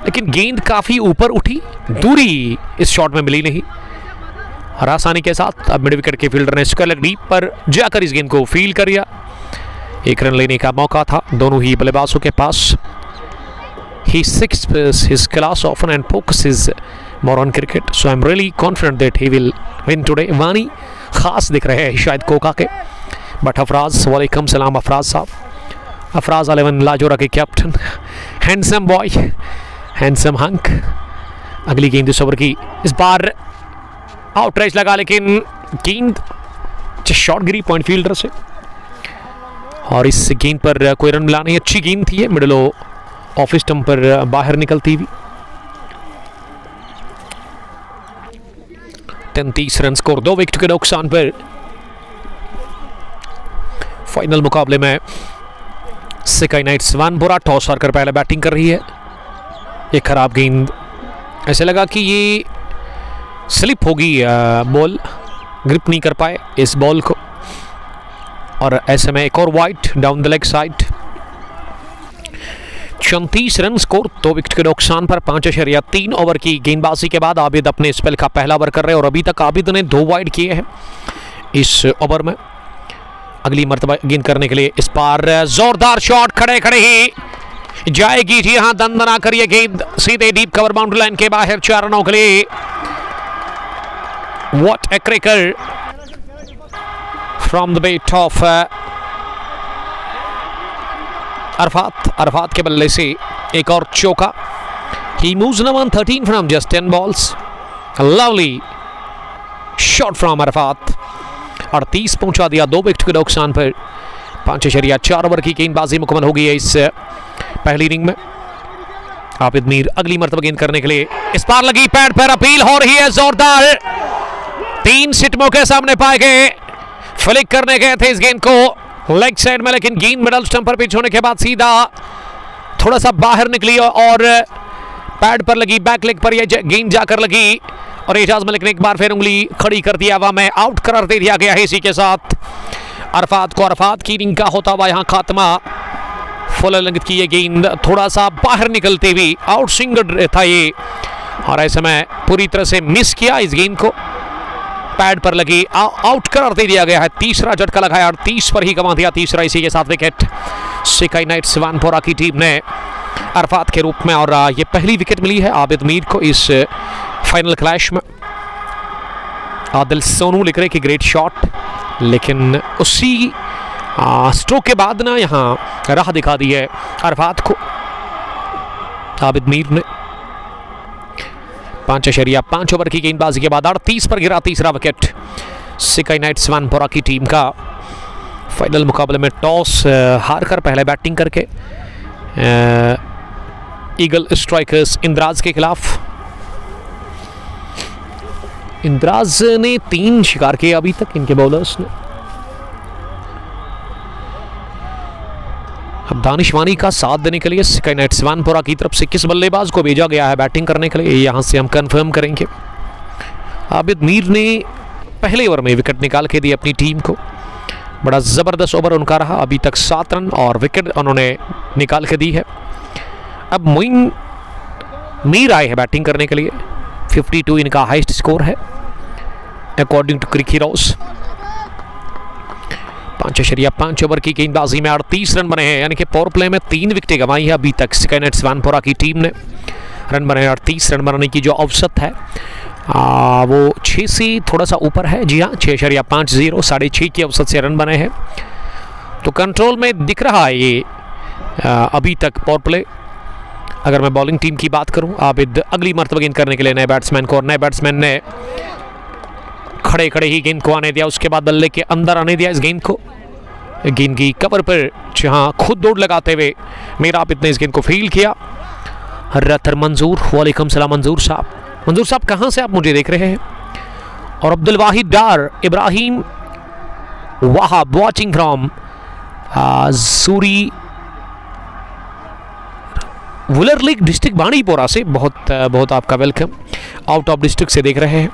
लेकिन गेंद काफी ऊपर उठी, दूरी इस शॉट में मिली नहीं। और आसानी के साथ अब मिड विकेट के फील्डर ने स्क्वायर लेग डीप पर जाकर इस गेंद को फील कर लिया। 1 रन लेने का मौका था दोनों ही बल्लेबाजों के पास। He sixpers his class often and focuses more on cricket, so I'm really confident that he will win today. वानी खास दिख रहे हैं शायद कोका के, बट अफराज, वालेकुम सलाम अफराज साहब। अफराज 11 लाजोरा के captain, handsome boy, handsome hunk. अगली गेंद इस ओवर की, इस बार आउटरेज लगा, लेकिन गेंद शॉट गिरी पॉइंट फील्डर से और इस गेंद पर कोई रन मिला नहीं। अच्छी गेंद थी, मिडल ऑफ स्टंप पर बाहर निकलती हुई। 33 रन स्कोर 2 विकेट के नुकसान पर। फाइनल मुकाबले में सीकाई नाइट्स वानपुरा टॉस हारकर पहले बैटिंग कर रही है। एक खराब गेंद, ऐसे लगा कि ये स्लिप होगी बॉल, ग्रिप नहीं कर पाए इस बॉल को, और ऐसे में एक और wide down the leg side. 34 run score, 2 wicket के नुकसान पर 5.3 ओवर की गेंदबाजी के बाद आबिद अपने स्पेल का पहला ओवर कर रहे हैं और अभी तक आबिद ने 2 वाइड किए हैं इस ओवर में। अगली मर्तबा गेंद करने के लिए इस बार जोरदार शॉट, खड़े खड़े ही जाएगी, जी हां, दंदना कर ये गेंद सीधे डीप कवर बाउंड्री लाइन के बाहर 4 रनों के लिए। What a cracker from the bat of Arafat के बल्ले से एक और चौका। He moves now on 13 from just 10 balls. A lovely shot from Arfat. 38 पहुंचा दिया 2 विकेट के नुकसान पर। 5.4 ओवर की गेंदबाजी मुकम्मल हो गई है इस पहली इनिंग में। आबिद मीर अगली मर्तबा गेंद करने के लिए इस बार लगी पैड पर, अपील हो रही है जोरदार। 3 सिट मौके सामने पाए गए, फ्लिक करने गए थे इस गेंद को लेग साइड में, लेकिन गेंद मिडल स्टंप पर पिच होने के बाद सीधा थोड़ा सा बाहर निकली और पैड पर लगी, बैक लेग पर यह गेंद जाकर लगी और एजाज मलिक ने एक बार फिर उंगली खड़ी कर दिया, हवा में आउट करार दे दिया गया है। इसी के साथ अरफात की इनिंग का होता हुआ यहां खात्मा। फुल लेंथ की ये गेंद थोड़ा सा बाहर निकलते हुए आउट स्विंग था ये, और ऐसे में पूरी तरह से मिस किया इस गेंद को, पैड पर लगी, आउट करार दे दिया गया है। तीसरा झटका लगाया और 30 पर ही गंवा दिया तीसरा। इसी के साथ विकेट सिकाई नाइट्स वानपोरा की टीम ने अरफात के रूप में, और ये पहली विकेट मिली है आबिद मीर को इस फाइनल क्लैश में। आदिल सोनू लिख रहे कि ग्रेट शॉट, लेकिन उसी स्ट्रोक के बाद ना यहाँ राह दिखा दी है अरफात को आबिद मीर ने। 5.5 ओवर की गेंदबाजी के बाद 38 पर गिरा तीसरा विकेट सिकाई नाइट्स वानपोरा की टीम का। फाइनल मुकाबले में टॉस हार कर पहले बैटिंग करके ईगल स्ट्राइकर्स इंद्राज के खिलाफ। इंद्राज ने 3 शिकार किए अभी तक इनके बॉलर्स ने। अब दानिशवानी का साथ देने के लिए सिकाई नाइट्स वानपोरा की तरफ से किस बल्लेबाज को भेजा गया है बैटिंग करने के लिए, यहां से हम कंफर्म करेंगे। आबिद मीर ने पहले ओवर में विकेट निकाल के दी अपनी टीम को, बड़ा ज़बरदस्त ओवर उनका रहा। अभी तक 7 रन और विकेट उन्होंने निकाल के दी है। अब मोइन मीर आए हैं बैटिंग करने के लिए। 52 इनका हाईएस्ट स्कोर है according to Crick Heroes. 5.5 over की गेंदबाजी में 38 रन बने हैं, यानी कि पावर प्ले में 3 विकेटें गंवाई है अभी तक सिकाई नाइट्स वानपोरा की टीम ने। रन बने 38 रन बनाने की जो औसत है वो 6 से थोड़ा सा ऊपर है। जी हाँ, 6.50, 6.5 की औसत से रन बने हैं, तो कंट्रोल में दिख रहा है ये अभी तक पावर प्ले। अगर मैं बॉलिंग टीम की बात करूं, आबिद अगली मर्तबा गेंद करने के लिए नए बैट्समैन को, और नए बैट्समैन ने खड़े खड़े ही गेंद को आने दिया, उसके बाद बल्ले के अंदर आने दिया इस गेंद को। गेंद की कवर पर जहां खुद दौड़ लगाते हुए मेरा आबिद ने इस गेंद को फील किया। रतर मंजूर, वालेकुम सलाम मंजूर साहब कहां से आप मुझे देख रहे हैं? और Abdul Wahid Dar Ibrahim Wahab watching from Suri Wular league district Bandipora से, बहुत बहुत आपका वेलकम। आउट ऑफ डिस्ट्रिक्ट से देख रहे हैं।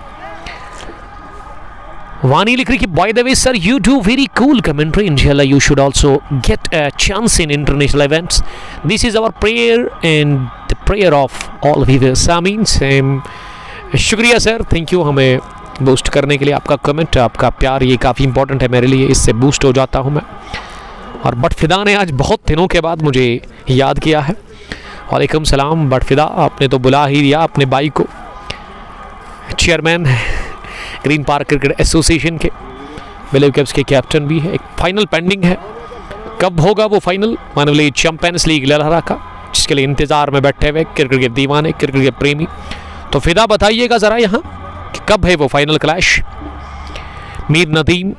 वानी लिख रही कि by the way sir you do very cool commentary, इंशाल्लाह you should also get a chance in international events. This is our prayer and the prayer of all viewers. आमीन। सेम शुक्रिया सर, थैंक यू हमें boost करने के लिए। आपका comment, आपका प्यार, ये काफ़ी इंपॉर्टेंट है मेरे लिए, इससे बूस्ट हो जाता हूँ मैं। और बटफिदा ने आज बहुत दिनों के बाद मुझे याद किया है। वालेकुम सलाम बटफिदा, आपने तो बुला ही दिया अपने भाई को। Chairman green park cricket association के, विलेव कैप्स के कैप्टन भी है। एक फाइनल पेंडिंग है, कब होगा वो फाइनल? मानव लीग चैंपियंस लीग लहरा का, जिसके लिए इंतजार में बैठे हुए क्रिकेट के दीवाने, क्रिकेट के प्रेमी। तो फिदा बताइएगा ज़रा यहाँ कि कब है वो final clash. Mir Nadeem,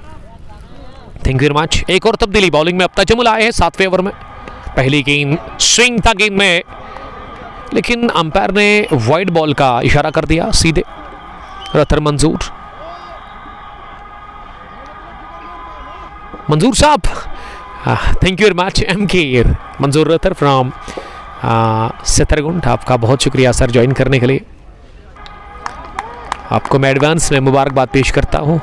thank you very much. एक और तब्दीली बॉलिंग में अब तजमुल आए हैं 7वें ओवर में। पहली गेंद स्विंग था गेंद में, लेकिन अंपायर ने वाइड बॉल का इशारा कर दिया सीधे। रतर मंजूर साहब, thank you very much. MK मंजूर रतर फ्रॉम सेतरगुंड, आपका बहुत शुक्रिया सर ज्वाइन करने के लिए। आपको मैं एडवांस में मुबारकबाद पेश करता हूँ।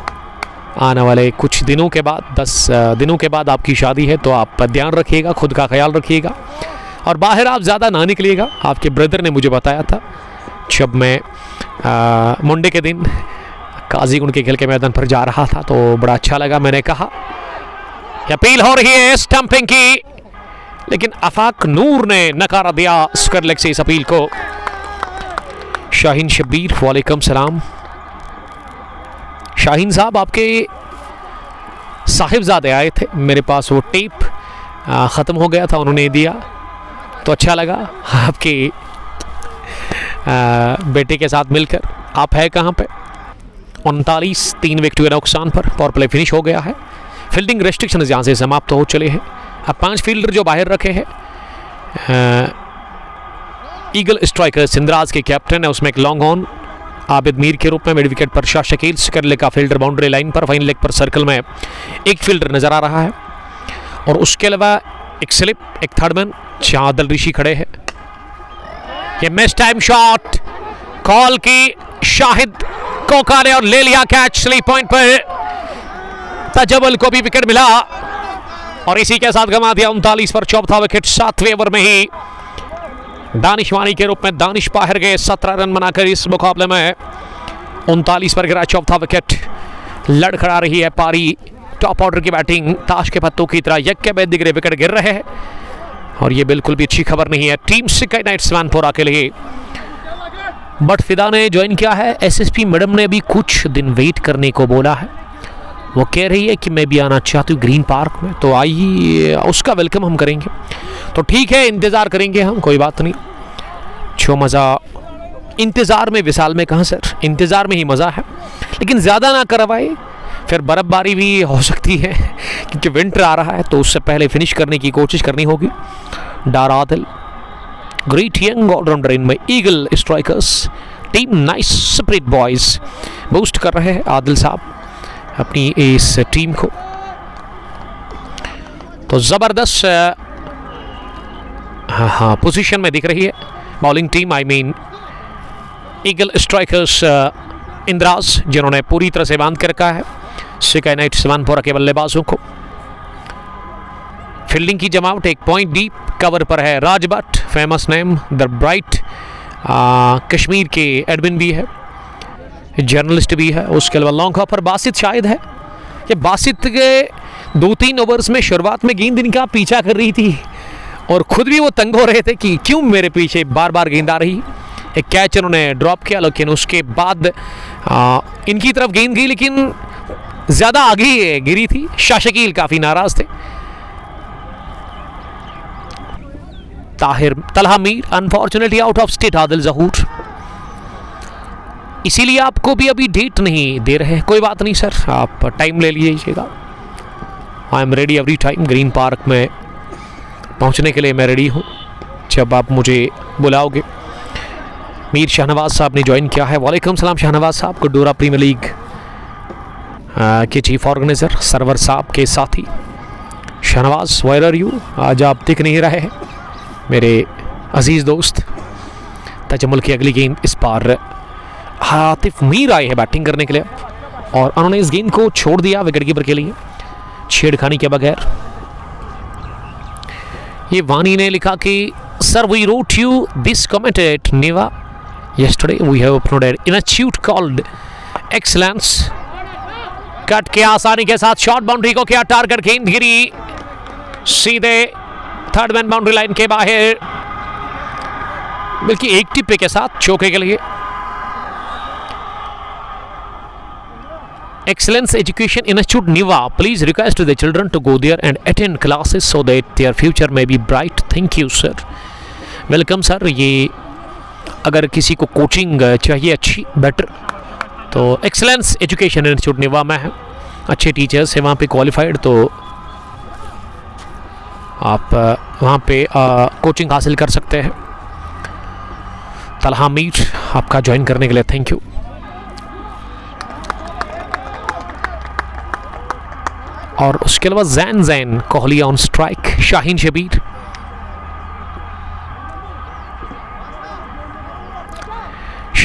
आने वाले कुछ दिनों के बाद 10 दिनों के बाद आपकी शादी है, तो आप ध्यान रखिएगा, खुद का ख्याल रखिएगा और बाहर आप ज़्यादा ना निकलिएगा। आपके ब्रदर ने मुझे बताया था जब मैं मंडे के दिन काजीगुंड के खेल के मैदान पर जा रहा था, तो बड़ा अच्छा लगा। मैंने कहा अपील हो रही है स्टंपिंग की, लेकिन अफाक नूर ने नकारा दिया स्क्वायर लेग से इस अपील को। शाहीन शब्बीर, वालेकुम सलाम। शाहीन साहब, आपके साहिबजादे आए थे मेरे पास, वो टेप ख़त्म हो गया था, उन्होंने दिया तो अच्छा लगा आपके बेटे के साथ मिलकर। आप है कहाँ पे? 39 3 विकेट के नुकसान पर पावर प्ले फिनिश हो गया है। फील्डिंग रेस्ट्रिक्शन यहाँ से समाप्त हो चले हैं। अब 5 फील्डर जो बाहर रखे हैं, ईगल स्ट्राइकर सिंधराज के कैप्टन है, उसमें एक लॉन्ग ऑन आबिद मीर के रूप में, मिड विकेट पर शाह शकील, स्क्वायर लेग का फील्डर बाउंड्री लाइन पर, फाइन लेग पर सर्कल में एक फील्डर नजर आ रहा है और उसके अलावा एक स्लिप, एक थर्ड मैन जहां आदिल ऋषि खड़े हैं। ये मिस टाइम शॉट कॉल की शाहिद कोका ने और ले लिया कैच स्लीप पॉइंट पर। तजबल को भी विकेट मिला और इसी के साथ गंवा दिया 39 पर चौथा विकेट। 7वें ओवर में ही दानिशवानी के रूप में दानिश बाहर गए 17 रन बनाकर इस मुकाबले में। 39 पर गिरा चौथा विकेट। लड़खड़ा रही है पारी। टॉप ऑर्डर की बैटिंग ताश के पत्तों की तरह यक्के में दिगरे विकेट गिर रहे हैं और ये बिल्कुल भी अच्छी खबर नहीं है टीम सिकाई नाइट्स वानपोरा के लिए। बट फिदा ने ज्वाइन किया है। एसएसपी मैडम ने भी कुछ दिन वेट करने को बोला है। वो कह रही है कि मैं भी आना चाहती हूँ ग्रीन पार्क में, तो आइए, उसका वेलकम हम करेंगे। तो ठीक है, इंतज़ार करेंगे हम, कोई बात नहीं। जो मज़ा इंतज़ार में विशाल में कहाँ सर, इंतज़ार में ही मज़ा है, लेकिन ज़्यादा ना करवाए, फिर बर्फ़बारी भी हो सकती है क्योंकि विंटर आ रहा है, तो उससे पहले फिनिश करने की कोशिश करनी होगी। डार आदिल, ग्रेट यंग ऑलराउंडर इनमें eagle strikers team nice spirit boys boost कर रहे हैं आदिल साहब अपनी इस टीम को। तो ज़बरदस्त हाँ पोजीशन में दिख रही है bowling team, I mean eagle strikers Indraj, जिन्होंने पूरी तरह से बांध कर रखा है सिकाई नाइट्स वानपोरा के बल्लेबाजों को। फील्डिंग की जमावट, एक पॉइंट डीप कवर पर है Raj Bhat, famous name the bright, Kashmir के एडमिन भी है, जर्नलिस्ट भी है। उसके अलावा लॉन्ग पर बासित शायद है। ये बासित के 2-3 ओवर्स में शुरुआत में गेंद इनका पीछा कर रही थी और खुद भी वो तंग हो रहे थे कि क्यों मेरे पीछे बार बार गेंद आ रही। एक कैच उन्होंने ड्रॉप किया, लेकिन उसके बाद इनकी तरफ गेंद गई, लेकिन ज़्यादा आगे गिरी थी। शाह शकील काफ़ी नाराज थे। Tahir Talha Mir unfortunately out of state. Adil Zahoor, इसीलिए आपको भी अभी डेट नहीं दे रहे। कोई बात नहीं सर, आप टाइम ले लीजिएगा। I am ready every time. Green park में पहुंचने के लिए मैं रेडी हूं जब आप मुझे बुलाओगे। मीर शाहनवाज साहब ने ज्वाइन किया है। वालेकुम सलाम शाहनवाज साहब, गुड्डोरा प्रीमियर लीग के चीफ ऑर्गेनाइजर सरवर साहब के साथी शाहनवाज, वेयर आर यू? आज आप दिख नहीं रहे हैं मेरे अजीज़ दोस्त। तजमुल की अगली गेंद, इस बार हातिफ मीर आए हैं बैटिंग करने के लिए और उन्होंने इस गेंद को छोड़ दिया विकेट कीपर के लिए छेड़खानी के बगैर। ये वानी ने लिखा कि sir we wrote you this comment at नेवा yesterday we have uploaded in a shoot called excellence। कट के आसानी के साथ शॉर्ट बाउंड्री को किया टारगेट, गेंद गिरी सीधे थर्ड मैन बाउंड्री लाइन के बाहर, बल्कि एक टिप्पे के साथ चौके के लिए। Excellence Education Institute Niva please request the children to go there and attend classes so that their future may be bright। Thank you sir, welcome sir। ये अगर किसी को कोचिंग चाहिए अच्छी बेटर, तो एक्सेलेंस एजुकेशन इंस्टीट्यूट निवा में है, अच्छे टीचर्स हैं वहाँ पे क्वालिफाइड, तो आप वहाँ पे कोचिंग हासिल कर सकते हैं। तलहा मीर, आपका ज्वाइन करने के लिए थैंक यू। और उसके अलावा जैन जैन कोहली ऑन स्ट्राइक, शाहीन शबीर,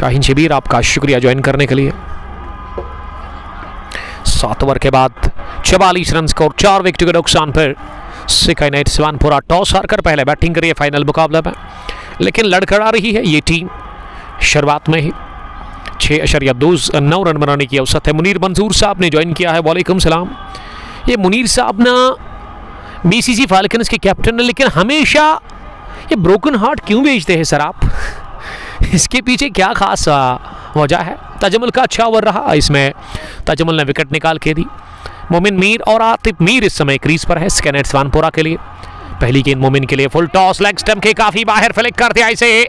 शाहीन शबीर, आपका शुक्रिया ज्वाइन करने के लिए। 7 ओवर के बाद 44 रन स्कोर, 4 विकेट के नुकसान पर सिकाई नाइट्स वानपुरा टॉस हारकर पहले बैटिंग करिए फाइनल मुकाबले में, लेकिन लड़खड़ा रही है ये टीम। शुरुआत में ही 6.29 रन बनाने की औसत है। मुनीर मंसूर साहब ने ज्वाइन किया है, वालेकुम सलाम। ये मुनीर साहब ना बीसीसी फाल्कन्स के कैप्टन है, लेकिन हमेशा ये ब्रोकन हार्ट क्यों बेचते हैं सर आप? इसके पीछे क्या खास वजह है? तजमुल का अच्छा ओवर रहा, इसमें तजमुल ने विकेट निकाल के दी। मोमिन मीर और आतिफ मीर इस समय क्रीज पर है सिकाई नाइट्स वानपुरा के लिए। पहली गेंद मोमिन के लिए, फुल टॉस, लेग स्टंप के काफी बाहर फ्लिक कर दिया इसे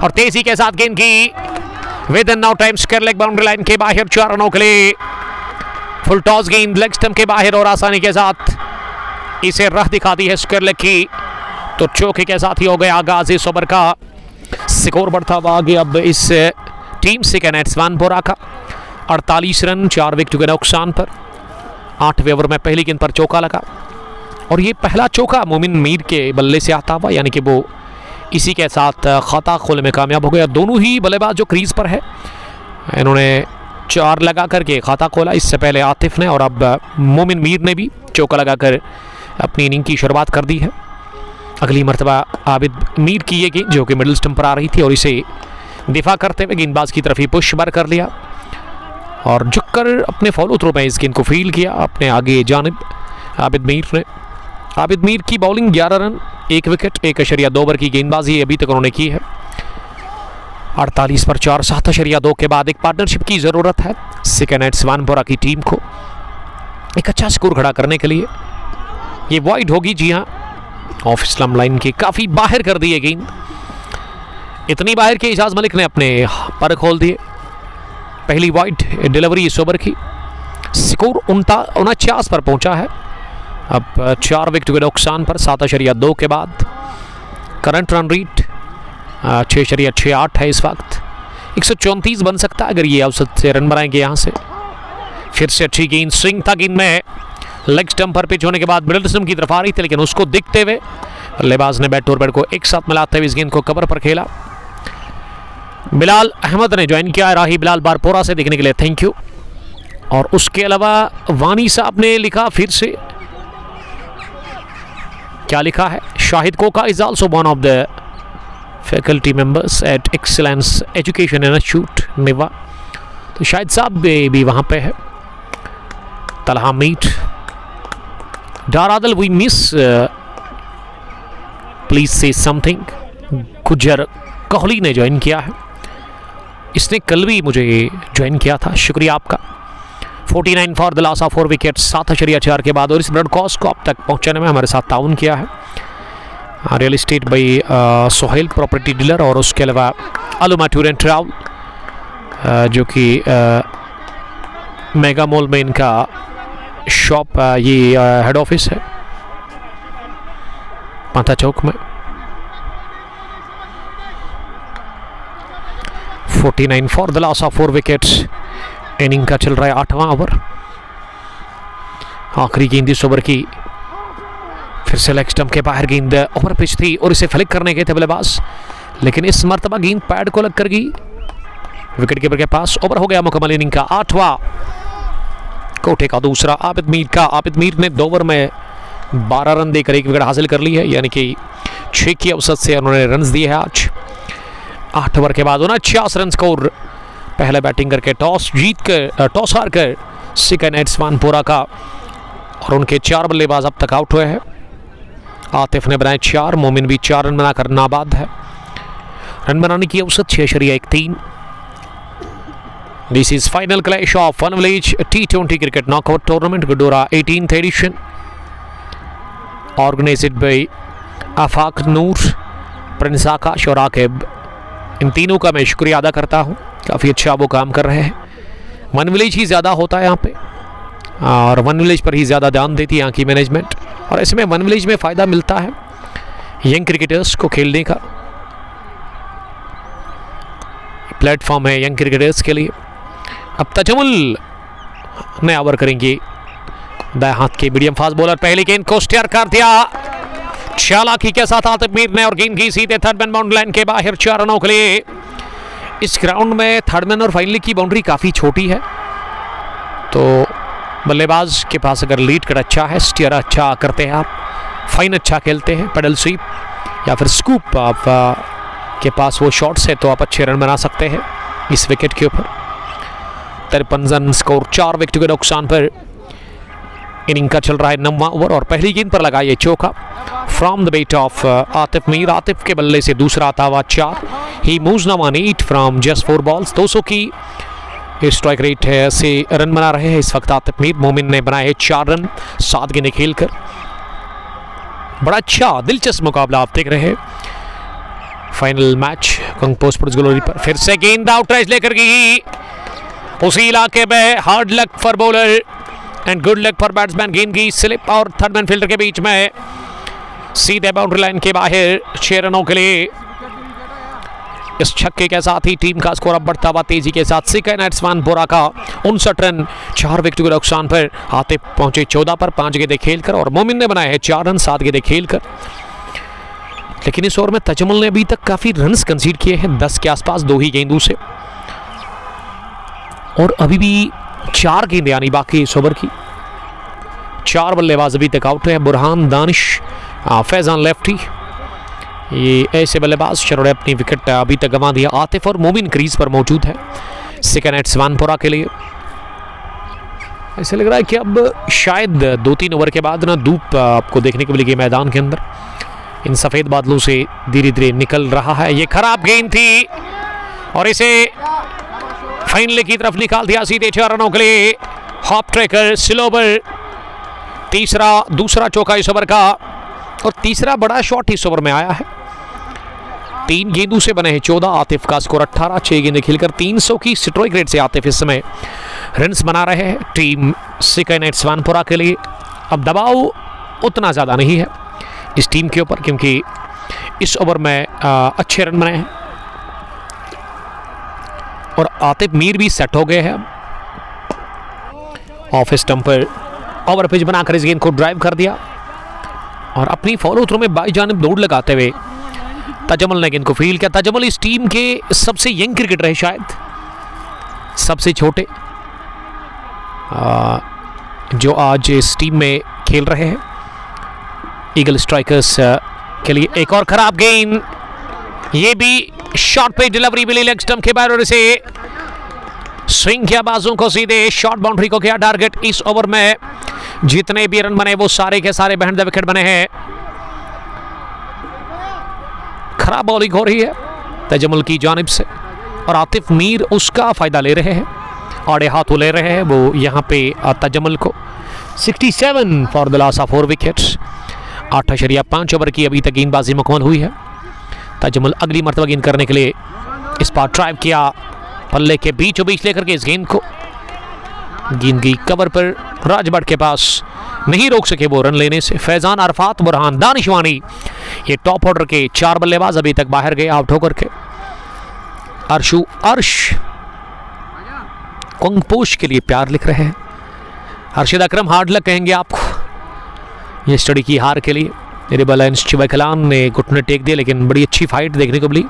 और तेजी के साथ गेंद की with in now time square leg boundary line के बाहर 4 रनों के लिए। फुल टॉस गेंद लेग स्टंप के बाहर और आसानी के साथ इसे राह दिखाती है स्क्वायर लेग की, तो चौके के साथ ही हो गया आगाज इस ओवर का। स्कोर बढ़ता हुआ आगे अब इस टीम सिकाई नाइट्स वानपुरा का 48 रन 4 विकेट के नुकसान पर। 8वें ओवर में पहली गेंद पर चौका लगा और ये पहला चौका मोमिन मीर के बल्ले से आता हुआ, यानी कि वो इसी के साथ खाता खोलने में कामयाब हो गया। दोनों ही बल्लेबाज जो क्रीज पर है, इन्होंने 4 लगा करके खाता खोला, इससे पहले आतिफ ने और अब मोमिन मीर ने भी चौका लगाकर अपनी इनिंग की शुरुआत कर दी है। अगली मरतबा आबिद मीर की ये गेंद जो कि मिडिल स्टंप पर आ रही थी और इसे दिफा करते हुए गेंदबाज की तरफ ही पुश बार कर लिया और झुककर अपने फॉलो थ्रो में इस गेंद को फील किया अपने आगे जानिब आबिद मीर ने। आबिद मीर की बॉलिंग 11 रन 1 विकेट 1.2 ओवर की गेंदबाजी अभी तक उन्होंने की है। 48 पर 4 7.2 के बाद एक पार्टनरशिप की ज़रूरत है सिकाई नाइट्स वानपुरा की टीम को एक अच्छा स्कोर खड़ा करने के लिए। ये वाइड होगी, जी हाँ, ऑफ स्लम लाइन के काफ़ी बाहर कर दी है गेंद, इतनी बाहर के इजाज मलिक ने अपने पर खोल दिए। पहली वाइड डिलीवरी इस ओवर की। स्कोर 49 पर पहुंचा है अब 4 विकेट के नुकसान पर 7.2 के बाद। करंट रन रेट 6.68 है इस वक्त। 134 बन सकता है अगर ये औसत से रन बनाएंगे यहाँ से। फिर से अच्छी गेंद, स्विंग था गेंद में, लेग स्टंप पर पिच होने के बाद मिडिल स्टंप की तरफ आ रही थी, लेकिन उसको दिखते हुए बल्लेबाज ने बैट और बैट को एक साथ मिलाते हुए इस गेंद को कवर पर खेला। बिलाल अहमद ने ज्वाइन किया, राही बिलाल बारपोरा से देखने के लिए थैंक यू। और उसके अलावा वानी साहब ने लिखा फिर से, क्या लिखा है? Shahid Koka is also one of the faculty members at excellence education institute Niwa, तो शाहिद साहब भी वहां पे है। तलहा मीट डारादल we miss please say something. गुजर कोहली ने ज्वाइन किया है, इसने कल भी मुझे ज्वाइन किया था, शुक्रिया आपका। 49 for the loss of 4 wicket 7.4 के बाद। और इस ब्रॉडकास्ट को अब तक पहुंचाने में हमारे साथ ताउन किया है रियल इस्टेट भाई सोहेल प्रॉपर्टी डीलर, और उसके अलावा अलुमा टूर एंड ट्रैवल जो कि मेगा मॉल में इनका शॉप, ये हेड ऑफिस है पांथा चौक में। 49 for the loss of 4 wickets. Inning का चल रहा है 8वां ओवर। आखिरी गेंद इस ओवर की। फिर से लेग स्टंप के बाहर गेंद ओवर पिच थी और इसे फ्लिक करने गए थे बल्लेबाज, लेकिन इस मर्तबा गेंद पैड को लग कर गई विकेट कीपर के पास। ओवर हो गया मुकम्मल इनिंग का 8वां। कोटे का दूसरा आबिद मीर का। आबिद मीर ने 2 ओवर में 12 रन देकर 1 विकेट हासिल कर ली है, यानी कि 6 की औसत से उन्होंने रन दिए हैं आज। 8 ओवर के बाद 49 रन स्कोर। पहले बैटिंग करके टॉस हार कर सिकाई नाइट्स वानपुरा का, और उनके 4 बल्लेबाज अब तक आउट हुए हैं। आतिफ ने बनाए 4, मोमिन भी 4 रन बनाकर नाबाद है। रन बनाने की औसत 6.13। This is final clash of one village T20 cricket knockout tournament Gudoora 18th edition, organised by Afaq Noor, prince Akash और आकिब। इन तीनों का मैं शुक्रिया अदा करता हूँ, काफ़ी अच्छा वो काम कर रहे हैं। वन विलेज ही ज़्यादा होता है यहाँ पे, और वन विलेज पर ही ज़्यादा ध्यान देती है यहाँ की मैनेजमेंट, और इसमें वन विलेज में फ़ायदा मिलता है यंग क्रिकेटर्स को खेलने का। प्लेटफॉर्म है यंग क्रिकेटर्स के लिए। अब तजमुल नया ओवर करेंगे, दाएं हाथ के मीडियम फास्ट बॉलर। पहली गेंद को स्टेयर कर दिया चालाकी के साथ आतिफ मीर ने, और गेंद की सीधे थर्ड मैन बाउंड्री लाइन के बाहर 4 रनों के लिए। इस ग्राउंड में थर्ड मैन और फाइनली की बाउंड्री काफ़ी छोटी है, तो बल्लेबाज के पास अगर लीड कट अच्छा है, स्टीयर अच्छा करते हैं आप, फाइन अच्छा खेलते हैं, पेडल स्वीप या फिर स्कूप आप के पास वो शॉट्स है, तो आप अच्छे रन बना सकते हैं इस विकेट के ऊपर। 53 रन स्कोर, 4 विकेट के नुकसान पर इनिंग का चल रहा है 9वां ओवर और पहली गेंद पर लगा ये चौका from the bat of Atif Mir. Atif के बल्ले से दूसरा आता हुआ 4। He moves now on 8 from just 4 balls. 200 की स्ट्राइक रेट है से रन बना रहे हैं इस वक्त आतिफ मीर। मोमिन ने बनाए 4 रन 7 गेंदें खेलकर। बड़ा अच्छा दिलचस्प मुकाबला आप देख रहे हैं। फाइनल मैच कंगपो स्पोर्ट्स ग्लोरी पर फिर से गेंद आउट रेस लेकर गई उसी इलाके में। Hard luck for bowler and good luck for batsman. गेंद की स्लिप और थर्ड मैन फील्डर के बीच में सीधे बाउंड्री लाइन के बाहर 6 रनों के लिए। इस छक्के के साथ ही टीम का स्कोर अब बढ़ता हुआ तेजी के साथ। सिकाई नाइट्स वानपोरा का 59 रन 4 विकेट के नुकसान पर आतिफ पहुंचे 14 पर 5 गेंदें खेलकर और मोमिन ने बनाए हैं 4 रन 7 गेंदें खेलकर। लेकिन इस ओवर में तजमुल ने अभी तक काफी रन्स कंसीड किए हैं 10 के आसपास 2 ही गेंदों से, और अभी भी 4 गेंदें आनी बाकी इस ओवर की। 4 बल्लेबाज अभी तक आउट है। बुरहान, दानिश, फैजान लेफ्टी, ये ऐसे बल्लेबाज जिन्होंने अपनी विकेट अभी तक गंवा दिया। आतिफ और मोमिन क्रीज पर मौजूद है सिकाई नाइट्स वानपोरा के लिए। ऐसे लग रहा है कि अब शायद 2-3 ओवर के बाद ना धूप आपको देखने को मिलेगी मैदान के अंदर। इन सफेद बादलों से धीरे धीरे निकल रहा है। ये खराब गेंद थी और इसे फाइनल की तरफ निकाल दिया सीधे 4 रनों के लिए। हॉप ट्रैकर स्लोवर, दूसरा चौका इस ओवर का और तीसरा बड़ा शॉट इस ओवर में आया है। 3 गेंदों से बने हैं 14। आतिफ का स्कोर 18, 6 गेंदें खेलकर 300 की स्ट्राइक रेट से आतिफ इस समय रन्स बना रहे हैं टीम सिकाई नाइट्स वानपोरा के लिए। अब दबाव उतना ज़्यादा नहीं है इस टीम के ऊपर, क्योंकि इस ओवर में अच्छे रन बने हैं और आतिफ मीर भी सेट हो गए हैं। ऑफ स्टंप पर ओवर पिच बनाकर इस गेंद को ड्राइव कर दिया और अपनी फॉलो थ्रो में बाई जानिब दौड़ लगाते हुए तजमुल ने गेंद को फील्ड किया। तजमुल इस टीम के सबसे यंग क्रिकेटर है, शायद सबसे छोटे जो आज इस टीम में खेल रहे हैं ईगल स्ट्राइकर्स के लिए। एक और खराब गेंद, ये भी शॉट पे डिलीवरी मिली लेग स्टंप के बाहर और इसे स्विंग किया बाजू को सीधे शॉर्ट बाउंड्री को किया टारगेट। इस ओवर में जितने भी रन बने वो सारे के सारे बिहाइंड द विकेट बने हैं। खराब बॉलिंग हो रही है तजमुल की जानिब से और आतिफ मीर उसका फायदा ले रहे हैं, आड़े हाथों ले रहे हैं वो यहाँ पे तजमुल को। 67 for the loss of 4 wickets. 8.5 over की अभी तक गेंदबाजी मुकम्मल हुई है। तजमुल अगली मरतबा गेंद करने के लिए इस बार ड्राइव किया, पल्ले के बीचों बीच लेकर के इस गेंद को। गेंद की कवर पर राजभट के पास नहीं रोक सके वो रन लेने से। फैजान, अरफात, बुरहान, दानिशवानी, ये टॉप ऑर्डर के 4 बल्लेबाज अभी तक बाहर गए आउट होकर के। अर्श कंगपोश के लिए प्यार लिख रहे हैं। अर्शद अकरम, हार्ड लक कहेंगे आपको ये स्टडी की हार के लिए। मेरे बैलेंस शिवा कलान ने घुटने टेक दिए, लेकिन बड़ी अच्छी फाइट देखने को मिली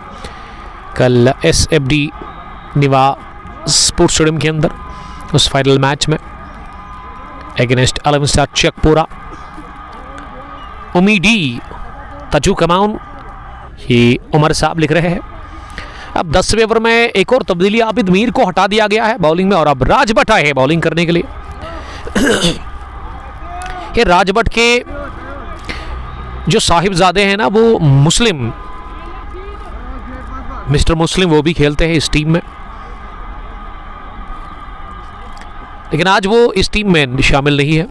कल SFD निवा स्पोर्ट्स स्टेडियम के अंदर उस फाइनल मैच में अगेंस्ट अलमस्टार चकपोरा। उम्मीदी तजू कमाउन, ये उमर साहब लिख रहे हैं। अब 10वें ओवर में एक और तब्दीली, आबिद मीर को हटा दिया गया है बॉलिंग में और अब राजभट आए हैं बॉलिंग करने के लिए। ये राजभट के जो साहिबजादे हैं ना, वो मुस्लिम, मिस्टर मुस्लिम, वो भी खेलते हैं इस टीम में, लेकिन आज वो इस टीम में शामिल नहीं है।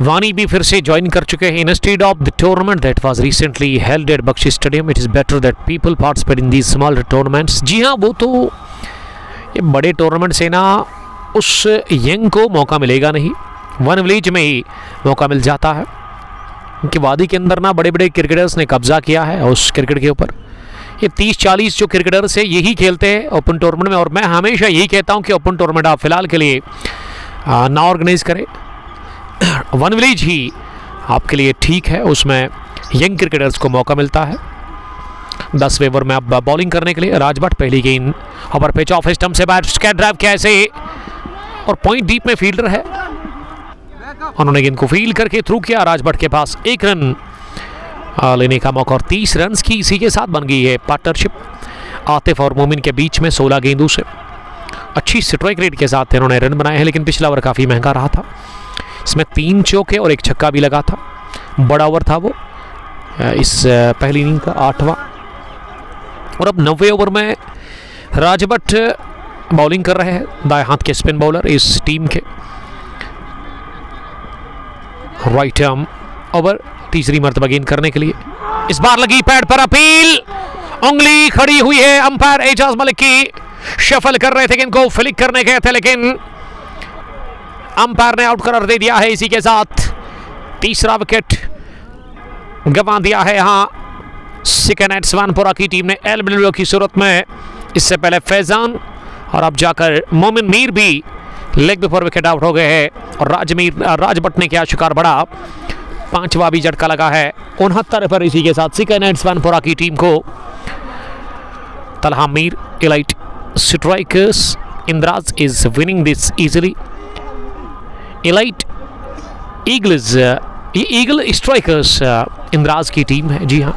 वानी भी फिर से ज्वाइन कर चुके हैं। Instead of the tournament that was recently held at Bakshi stadium, it is better that people participate in these small tournaments. जी हाँ, वो तो ये बड़े टूर्नामेंट से ना उस यंग को मौका मिलेगा नहीं, वन विलेज में ही मौका मिल जाता है, क्योंकि वादी के अंदर ना बड़े बड़े क्रिकेटर्स ने कब्जा किया है उस क्रिकेट के ऊपर। ये 30-40 जो क्रिकेटर्स है यही खेलते हैं ओपन टूर्नामेंट में, और मैं हमेशा यही कहता हूं कि ओपन टूर्नामेंट आप फिलहाल के लिए ना ऑर्गेनाइज करें। वन विलेज ही आपके लिए ठीक है, उसमें यंग क्रिकेटर्स को मौका मिलता है। 10वें ओवर में अब बॉलिंग करने के लिए राज भट्ट। पहली गेंद ओवर पिच ऑफ स्टंप से बैट स्कैट ड्राइव कैसे और पॉइंट डीप में फील्डर है, उन्होंने गेंद को फील्ड करके थ्रू किया। राज भट्ट के पास 1 रन लेने का मौका और 30 रन की इसी के साथ बन गई है पार्टनरशिप आतिफ और मोमिन के बीच में 16 गेंदों से। अच्छी स्ट्राइक रेट के साथ इन्होंने रन बनाए हैं, लेकिन पिछला ओवर काफ़ी महंगा रहा था, इसमें 3 चौके और 1 छक्का भी लगा था। बड़ा ओवर था वो, इस पहली इनिंग का 8वां। और अब 90वें ओवर में राज भट्ट बॉलिंग कर रहे हैं, दाएं हाथ के स्पिन बॉलर इस टीम के। राइट आर्म ओवर, तीसरी मर्तबा गेंद करने के लिए इस बार लगी पैड पर अपील, उंगली खड़ी हुई है अंपायर एजाज मलिक की। शफल कर रहे थे गेंद को, फ्लिक करने गए थे, लेकिन अंपायर ने आउट करार दे दिया है। इसी के साथ तीसरा विकेट गंवा दिया है यहां सिकन स्वानपुरा की टीम ने एलबीडब्ल्यू की सूरत में। इससे पहले फैजान और अब जाकर मोमिन मीर भी लेग बिफोर विकेट आउट हो गए हैं और राज भट्ट ने क्या शिकार बड़ा, 5वां भी झटका लगा है 69 पर। इसी के साथ सिकन स्वानपुरा की टीम को Talha Mir elite strikers Indraj is winning this easily. Elite eagle strikers Indraj की टीम है, जी हाँ,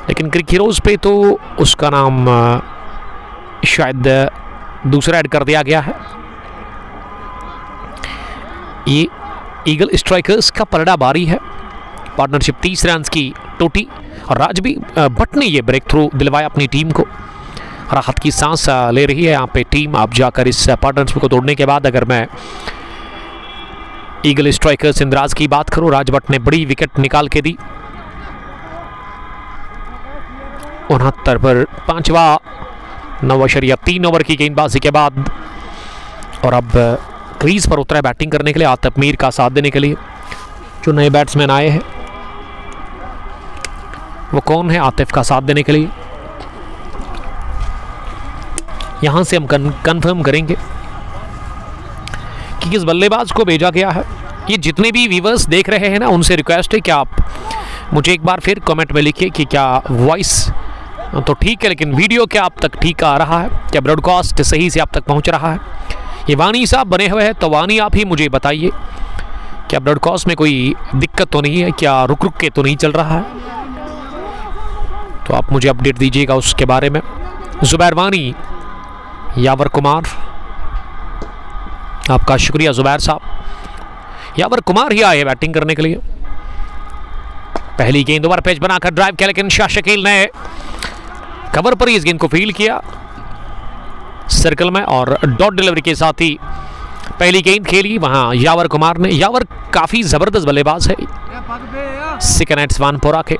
लेकिन क्रिक हीरोज पे तो उसका नाम शायद दूसरा ऐड कर दिया गया है। ये ईगल स्ट्राइकर्स का पलड़ा बारी है, पार्टनरशिप 30 रन की टूटी और राजवी भट्ट ने ये ब्रेक थ्रू दिलवाया अपनी टीम को। राहत की सांस ले रही है यहाँ पे टीम। आप जाकर इस पार्टनरशिप को तोड़ने के बाद अगर मैं ईगल स्ट्राइकर्स इंद्राज की बात करूं, राज भट्ट ने बड़ी विकेट निकाल के दी 69 पर 5वां 9.3 ओवर की गेंदबाजी के बाद। और अब क्रीज पर उतरा बैटिंग करने के लिए आतिफ मीर का साथ देने के लिए। जो नए बैट्समैन आए हैं वो कौन है आतिफ का साथ देने के लिए, यहां से हम कंफर्म करेंगे कि किस बल्लेबाज को भेजा गया है। ये जितने भी व्यूअर्स देख रहे हैं ना, उनसे रिक्वेस्ट है कि आप मुझे एक बार फिर कमेंट में लिखिए कि क्या वॉइस तो ठीक है लेकिन वीडियो क्या आप तक ठीक आ रहा है, क्या ब्रॉडकास्ट सही से आप तक पहुंच रहा है। ये वानी साहब बने हुए हैं, तो वानी आप ही मुझे बताइए क्या ब्रॉडकास्ट में कोई दिक्कत तो नहीं है, क्या रुक रुक के तो नहीं चल रहा है, तो आप मुझे अपडेट दीजिएगा उसके बारे में। जुबैर वानी, यावर कुमार, आपका शुक्रिया जुबैर साहब। यावर कुमार ही आए बैटिंग करने के लिए। पहली गेंद ओवर पेच बनाकर ड्राइव किया, लेकिन शाह शकील ने कवर पर ही इस गेंद को फील्ड किया सर्कल में और डॉट डिलीवरी के साथ ही पहली गेंद खेली वहां यावर कुमार ने। यावर काफी जबरदस्त बल्लेबाज है सिकन वानपुरा के,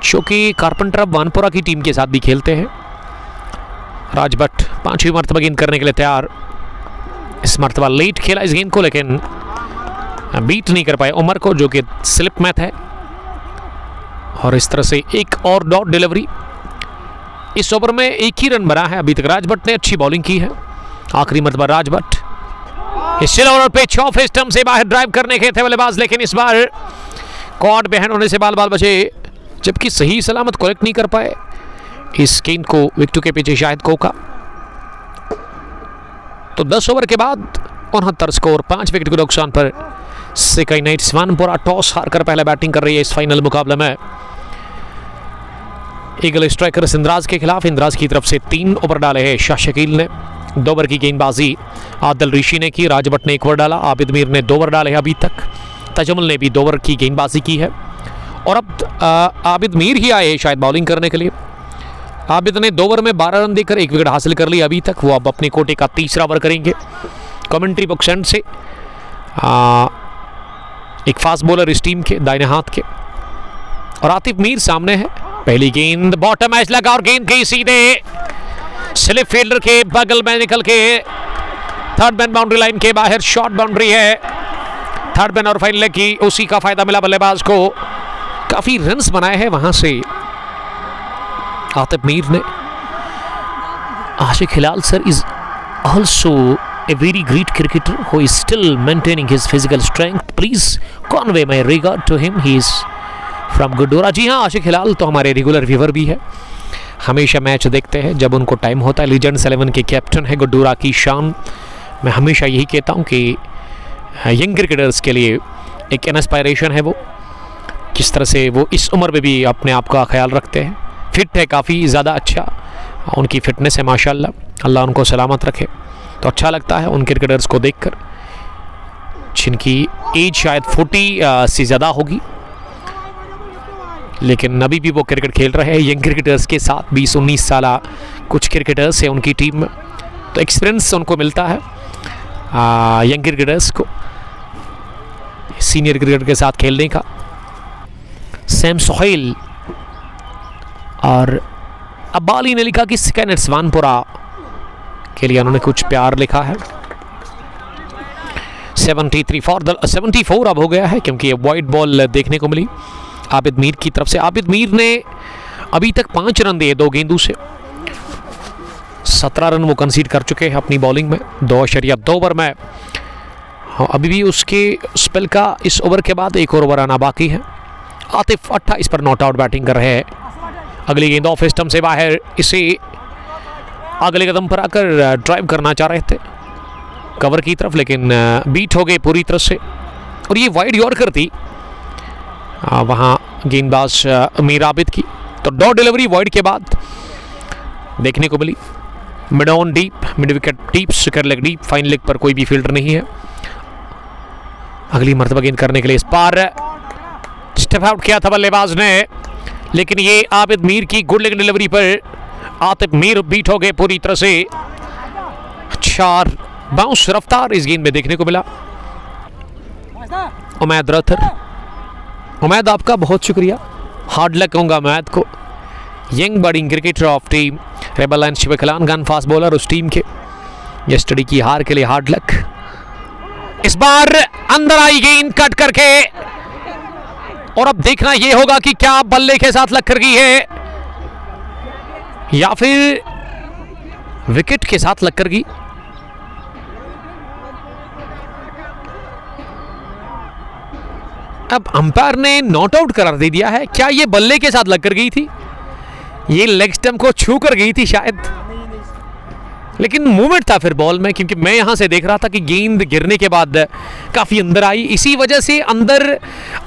जो कि कारपेंटर वानपुरा की टीम के साथ भी खेलते हैं। राज भट्ट 5वीं मरतबा गेंद करने के लिए तैयार। इस मरतबा लेट खेला इस गेंद को, लेकिन बीट नहीं कर पाए उमर को, जो कि स्लिप में है। और इस तरह से एक और डॉट डिलीवरी। इस ओवर में 1 ही रन बना है अभी तक। राज भट्ट ने अच्छी बॉलिंग की है। आखिरी मरतबा राज भट्ट इस ओवर पे ऑफ स्टंप से बाहर ड्राइव करने के थे बल्लेबाज, लेकिन इस बार कॉर्ड बहन होने से बाल बचे, जबकि सही सलामत कलेक्ट नहीं कर पाए इस गेंद को। विकेट के पीछे शाहिद कोका। तो 10 ओवर के बाद 69 स्कोर, 5 विकेट के नुकसान पर सिकन वानपुरा टॉस हारकर पहले बैटिंग कर रही है इस फाइनल मुकाबले में। ईगल स्ट्राइकर्स इंद्राज के खिलाफ। इंद्राज की तरफ से 3 ओवर डाले हैं शाह शकील ने। 2 ओवर की गेंदबाजी आदिल ऋषि ने की। राज भट्ट ने 1 ओवर डाला। आबिद मीर ने 2 ओवर डाले हैं अभी तक। तजमुल ने भी 2 ओवर की गेंदबाजी की है। और अब आबिद मीर ही आए शायद बॉलिंग करने के लिए। आबिद ने 2 ओवर में 12 रन देकर 1 विकेट हासिल कर ली अभी तक। वो अब अपने कोटे का तीसरा ओवर करेंगे। कमेंट्री बॉक्स एंड से एक फास्ट बॉलर इस टीम के दाहिने हाथ के, और आतिफ मीर सामने है। पहली गेंद बॉटम एज लगा और गेंद गई सीधे स्लिप फील्डर के बगल में निकल के थर्ड मैन बाउंड्री लाइन के बाहर। शॉर्ट बाउंड्री है थर्ड मैन और फाइनल की, उसी का फायदा मिला बल्लेबाज को। काफी रन्स बनाए हैं वहां से आतिफ मीर ने। Ashiq Hilal sir is also a very great cricketer who is still maintaining his physical strength. Please convey my regard to him. He is from Gudoora. जी हाँ, आशिक हिलाल तो हमारे रेगुलर व्यूवर भी है, हमेशा मैच देखते हैं जब उनको टाइम होता है। लीजेंड्स 11 के कैप्टन है गुड्डोरा की शान। मैं हमेशा यही कहता हूँ कि यंग क्रिकेटर्स के लिए एक इंस्पायरेशन है वो, किस तरह से वो इस उम्र में भी अपने आप का ख्याल रखते हैं। फिट है काफ़ी ज़्यादा, अच्छा उनकी फ़िटनेस है माशाल्लाह, अल्लाह उनको सलामत रखे। तो अच्छा लगता है उन क्रिकेटर्स को देखकर जिनकी एज शायद 40 से ज़्यादा होगी, लेकिन अभी भी वो क्रिकेट खेल रहे हैं यंग क्रिकेटर्स के साथ। 20-19 साल कुछ क्रिकेटर्स हैं उनकी टीम में, तो एक्सपीरियंस उनको मिलता है यंग क्रिकेटर्स को सीनियर क्रिकेटर के साथ खेलने का। सैम सोहेल और अब्बाली ने लिखा कि सेकंड स्वानपुरा के लिए उन्होंने कुछ प्यार लिखा है। 74 अब हो गया है क्योंकि ये वाइड बॉल देखने को मिली आबिद मीर की तरफ से। आबिद मीर ने अभी तक 5 रन दिए 2 गेंदों से, 17 रन वो कंसीड कर चुके हैं अपनी बॉलिंग में 2.2 ओवर में। हाँ, अभी भी उसके स्पेल का इस ओवर के बाद 1 और ओवर आना बाकी है। आतिफ 28 पर नॉट आउट बैटिंग कर रहे हैं। अगली गेंद ऑफ स्टंप से बाहर, इसे अगले कदम पर आकर ड्राइव करना चाह रहे थे कवर की तरफ, लेकिन बीट हो गए पूरी तरह से। और ये वाइड यॉर्कर थी वहाँ गेंदबाज मीर आबिद की, तो डॉट डिलीवरी वाइड के बाद देखने को मिली। Mid on deep, mid wicket deep, square leg deep, fine leg पर कोई भी फील्डर नहीं है। अगली मर्तबा गेंद करने के लिए इस पार स्टेप आउट किया था बल्लेबाज ने, लेकिन ये आबिद मीर की गुड लेग डिलीवरी पर आतिफ मीर बीट हो गए पूरी तरह से। 4 बाउंस रफ्तार इस गेंद में देखने को मिला। उमैद रथर, उमैद आपका बहुत शुक्रिया, हार्ड लक कहूँगा उमैद को। Young budding cricketer of team rebel and Shivkalan, gun fast bowler उस टीम के। यस्टरडे की हार के लिए हार्ड लक। इस बार अंदर आई गेंद कट करके, और अब देखना यह होगा कि क्या बल्ले के साथ लग कर गई है या फिर विकेट के साथ लग कर गई। अब अंपायर ने नॉट आउट करार दे दिया है। क्या ये बल्ले के साथ लग कर गई थी? ये लेग स्टंप को छू कर गई थी शायद, लेकिन मूवमेंट था फिर बॉल में, क्योंकि मैं यहां से देख रहा था कि गेंद गिरने के बाद काफी अंदर आई। इसी वजह से अंदर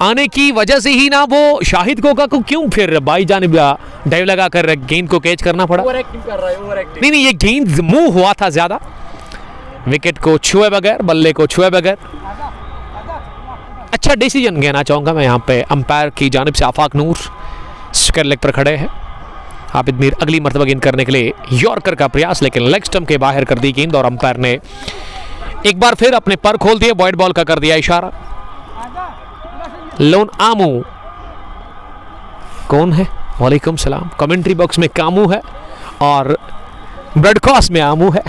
आने की वजह से ही ना वो शाहिद को क्यों फिर बाई जानिब डाइव लगाकर गेंद को कैच करना पड़ा। नहीं, ये गेंद मूव हुआ था ज्यादा, विकेट को छुए बगैर, बल्ले को छुए बगैर। अच्छा डिसीजन कहना चाहूंगा मैं यहाँ पे अंपायर की जानिब से। आफाक नूर स्क्वायर लेग पर खड़े हैं। आबिद मीर अगली मर्तबा गेंद करने के लिए यॉर्कर का प्रयास, लेकिन लेग स्टंप के बाहर कर दी गेंद, और अंपायर ने एक बार फिर अपने पर खोल दिए, वाइड बॉल का कर दिया इशारा। लोन आमू कौन है? वालेकुम सलाम। कमेंट्री बॉक्स में कामू है और ब्रॉडकास्ट में आमू है।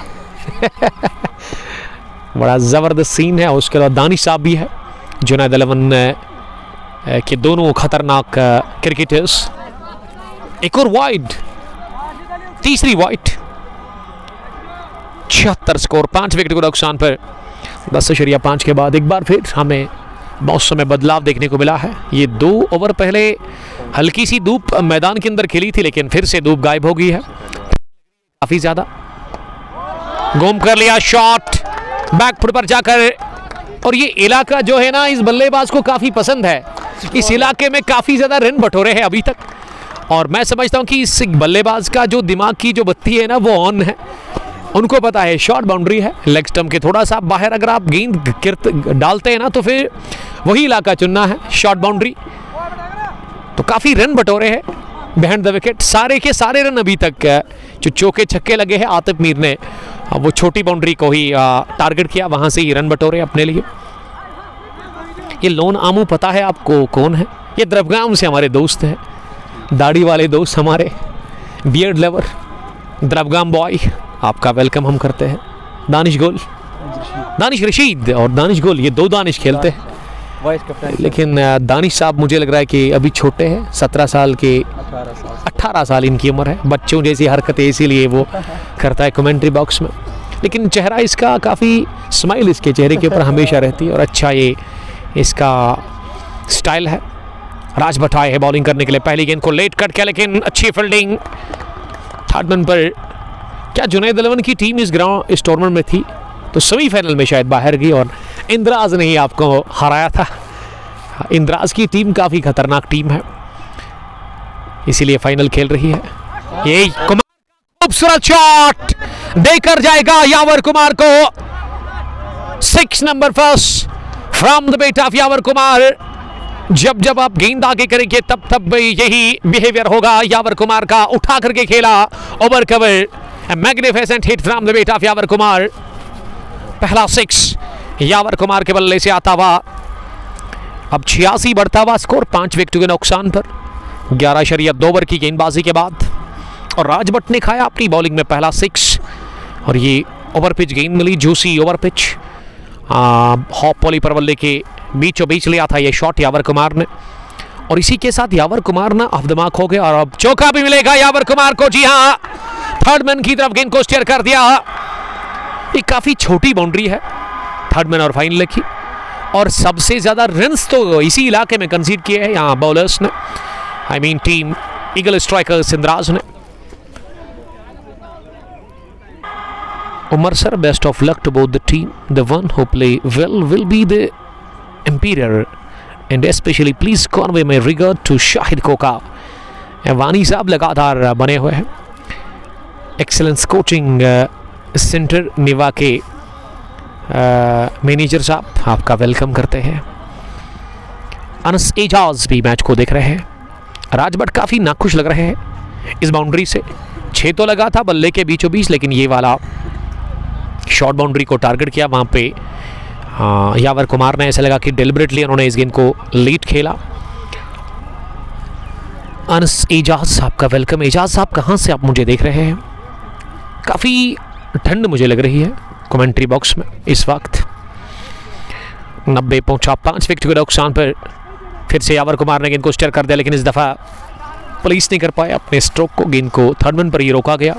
बड़ा जबरदस्त सीन है। उसके बाद दानिश साहब भी है, जुनैद 11 के दोनों खतरनाक क्रिकेटर्स। एक और वाइड, तीसरी वाइड, 76 स्कोर, 5 विकेट को नुकसान पर 10.5 के बाद एक बार फिर हमें मौसम में बदलाव देखने को मिला है। ये 2 ओवर पहले हल्की सी धूप मैदान के अंदर खिली थी, लेकिन फिर से धूप गायब हो गई है काफी ज्यादा। घूम कर लिया शॉट बैक फुट पर जाकर, और ये इलाका जो है ना इस बल्लेबाज को काफी पसंद है। इस इलाके में काफी ज्यादा रन बटोरे हैं अभी तक, और मैं समझता हूं कि इस बल्लेबाज का जो दिमाग की जो बत्ती है ना वो ऑन है। उनको पता है शॉर्ट बाउंड्री है, लेग स्टंप के थोड़ा सा बाहर अगर आप गेंद डालते हैं ना तो फिर वही इलाका चुनना है, शॉर्ट बाउंड्री। तो काफी रन बटोरे हैं बिहाइंड द विकेट, सारे के सारे रन अभी तक जो चौके छक्के लगे हैं आतिफ मीर ने वो छोटी बाउंड्री को ही टारगेट किया, वहां से ही रन बटोरे अपने लिए। ये लोन आमू पता है आपको कौन है? ये द्रबगाम से हमारे दोस्त हैं, दाढ़ी वाले दोस्त हमारे, बियर्ड लवर, द्रबगाम बॉय। आपका वेलकम हम करते हैं। दानिश गोल, दानिश रशीद और दानिश गोल, ये 2 दानिश खेलते हैं, लेकिन दानिश साहब मुझे लग रहा है कि अभी छोटे हैं, 17 साल के, 18 साल इनकी उम्र है। बच्चों जैसी हरकतें इसीलिए वो करता है कमेंट्री बॉक्स में, लेकिन चेहरा इसका काफ़ी स्माइल इसके चेहरे के ऊपर हमेशा रहती है, और अच्छा ये इसका स्टाइल है। राज भट्ट आए हैं बॉलिंग करने के लिए। पहली गेंद को लेट कट किया लेकिन अच्छी फील्डिंग। थर्ड मैन पर क्या जुनैद अलीवन की टीम इस टूर्नामेंट में थी तो सेमीफाइनल में शायद बाहर गई और इंद्राज ने ही आपको हराया था। इंद्राज की टीम काफ़ी खतरनाक टीम है, इसीलिए फाइनल खेल रही है। यही खूबसूरत शॉट देकर जाएगा यावर कुमार को। 6 number first from the bat of Yawar Kumar. जब जब आप गेंद आगे करेंगे तब तब यही बिहेवियर होगा यावर कुमार का। उठा करके खेला over cover, magnificent hit from the bat of Yawar Kumar. पहला 6 यावर कुमार के बल्ले से आता हुआ। अब 86 बढ़ता हुआ स्कोर 5 विकेट के नुकसान पर 11.2 ओवर की गेंदबाजी के बाद। और राज भट्ट ने खाया अपनी बॉलिंग में पहला 6 और ये ओवर पिच गेंद मिली, juicy over pitch. Half volley पर बल्ले के बीचों बीच लिया था ये शॉट यावर कुमार ने और इसी के साथ यावर कुमार ना ऑफ द मार्क हो गया और अब चौका भी मिलेगा यावर कुमार को। जी हाँ, थर्ड मैन की तरफ गेंद को स्टीयर कर दिया। ये काफी छोटी बाउंड्री है थर्ड मैन और फाइनल की और सबसे ज्यादा रन्स तो इसी इलाके में कंसीड किए हैं यहाँ बॉलर्स ने, I mean team eagle strikers Indraj ने। Umar sir, best of luck to both the team. The one who play well will be the emperor, and especially please convey my regard to Shahid Koka. वानी साहब लगातार बने हुए हैं। Excellence coaching centre निवा के manager साहब आपका welcome करते हैं। अनस एजाज भी मैच को देख रहे हैं। राज भट्ट काफ़ी नाखुश लग रहे हैं इस बाउंड्री से। 6 तो लगा था बल्ले के बीचों बीच, लेकिन ये वाला शॉर्ट बाउंड्री को टारगेट किया वहाँ पे यावर कुमार ने। ऐसा लगा कि डेलिबरेटली उन्होंने इस गेंद को लीड खेला। अनस एजाज साहब का वेलकम। एजाज साहब कहाँ से आप मुझे देख रहे हैं? काफ़ी ठंड मुझे लग रही है कमेंट्री बॉक्स में इस वक्त। 90 पहुँचा 5 विकेट के नुकसान पर फिर से यावर कुमार ने गेंद को स्टीयर कर दिया, लेकिन इस दफ़ा पुलिस नहीं कर पाया अपने स्ट्रोक को। गेंद को थर्ड मैन पर ही रोका गया।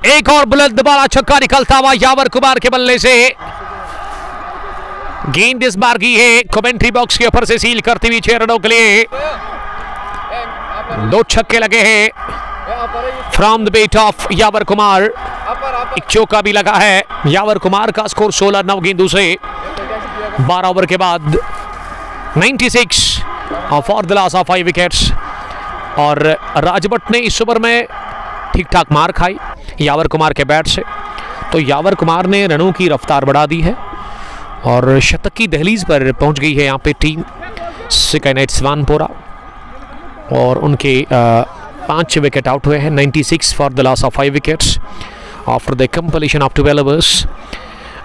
एक और बुलंद बाला छक्का निकलता हुआ यावर कुमार के बल्ले से। गेंद इस बार की है कमेंट्री बॉक्स के ऊपर से सील करती हुई 6 रनों के लिए। 2 छक्के लगे हैं from the bat of Yawar Kumar. एक चौका भी लगा है। यावर कुमार का स्कोर 16 9 गेंदों से 12 ओवर के बाद 96 for the loss of 5 wickets. और राज भट्ट ने इस ओवर में ठीक ठाक मार खाई यावर कुमार के बैट से, तो यावर कुमार ने रनों की रफ्तार बढ़ा दी है और शतक की दहलीज पर पहुंच गई है यहाँ पे टीम स्काई नाइट्स वानपोरा। और उनके 5 विकेट आउट हुए हैं। 96 for the loss of 5 wickets after the completion of 12 overs.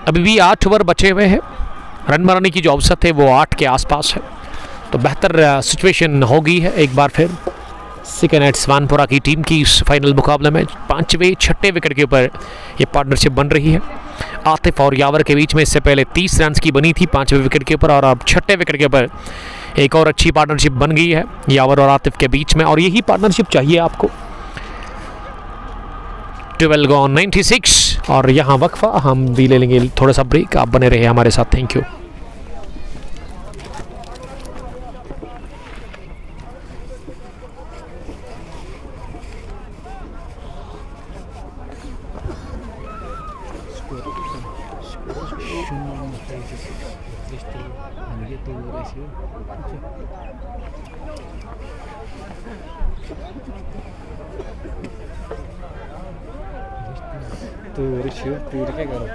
अभी भी 8 ओवर बचे हुए हैं। रन बनाने की जो औसत है वो 8 के आसपास है, तो बेहतर सिचुएशन हो गई है एक बार फिर स्काई नाइट्स वानपोरा की टीम की इस फाइनल मुकाबले में। 5वें 6ठे विकेट के ऊपर ये पार्टनरशिप बन रही है आतिफ और यावर के बीच में। इससे पहले 30 रन की बनी थी 5वें विकेट के ऊपर और अब 6ठे विकेट के ऊपर एक और अच्छी पार्टनरशिप बन गई है यावर और आतिफ के बीच में, और यही पार्टनरशिप चाहिए आपको। 12 गॉन 96 और यहाँ वक्फा हम भी ले लेंगे थोड़ा सा ब्रेक। आप बने रहे हमारे साथ, थैंक यू। तूर के करो।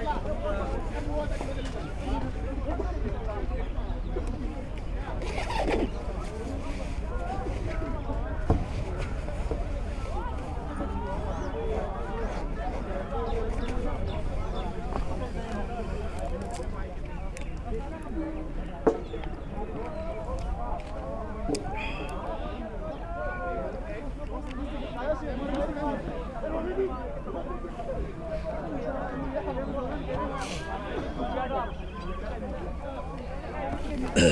Is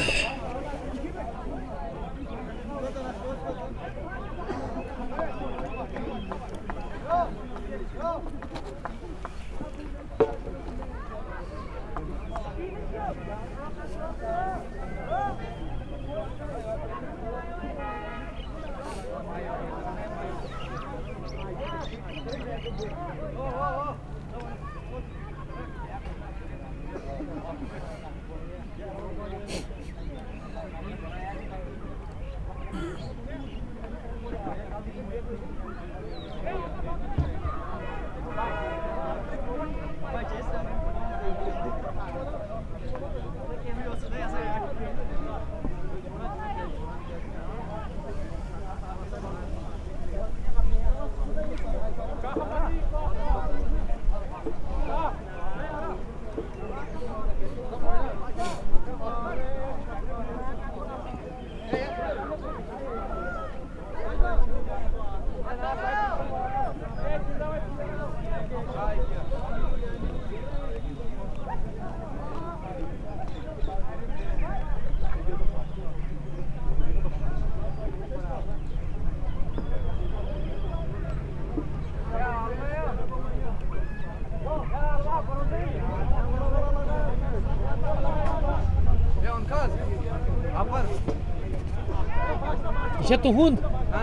het de hond? Ja,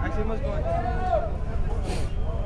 hij zit maar gewoon.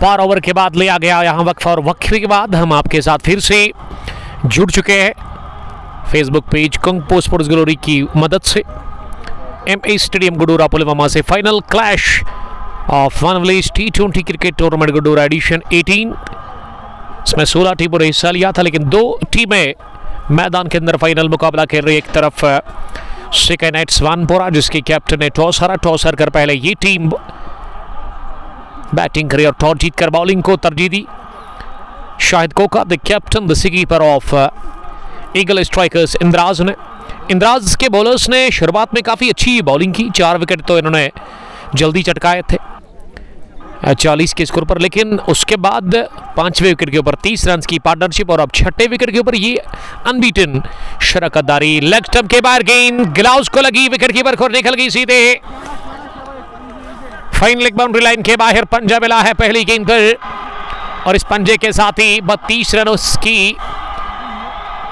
बारह ओवर के बाद लिया गया यहाँ वक्फा और वक्फे के बाद हम आपके साथ फिर से जुड़ चुके हैं Facebook page Kangpo sports glory की मदद से एमए स्टेडियम गुडूरा पुलवामा से final clash of one village T20 cricket tournament Gudoora edition 18। इसमें 16 टीमों ने हिस्सा लिया था, लेकिन 2 टीमें मैदान के अंदर फाइनल मुकाबला खेल रही। एक तरफ सिकाई नाइट्स वानपोरा जिसके कैप्टन ने टॉस हारा, टॉस हारकर पहले ये टीम बैटिंग करी और टॉस जीतकर बॉलिंग को तरजीह दी। Shahid Koka the captain the keeper of eagle strikers Indraj के बॉलर्स ने शुरुआत में काफ़ी अच्छी बॉलिंग की, 4 विकेट तो इन्होंने जल्दी चटकाए थे 40 के स्कोर पर, लेकिन उसके बाद 5वें विकेट के ऊपर 30 रन की पार्टनरशिप और अब 6ठे विकेट के ऊपर ये अनबीटन शरकतदारी। लेग स्टंप के बाहर गेंद ग्लव्स को लगी, विकेट कीपर को निकल गई सीधे फाइन लेग बाउंड्री लाइन के बाहर। पंजा मिला है पहली गेंद पर और इस पंजे के साथ ही 32 रनों की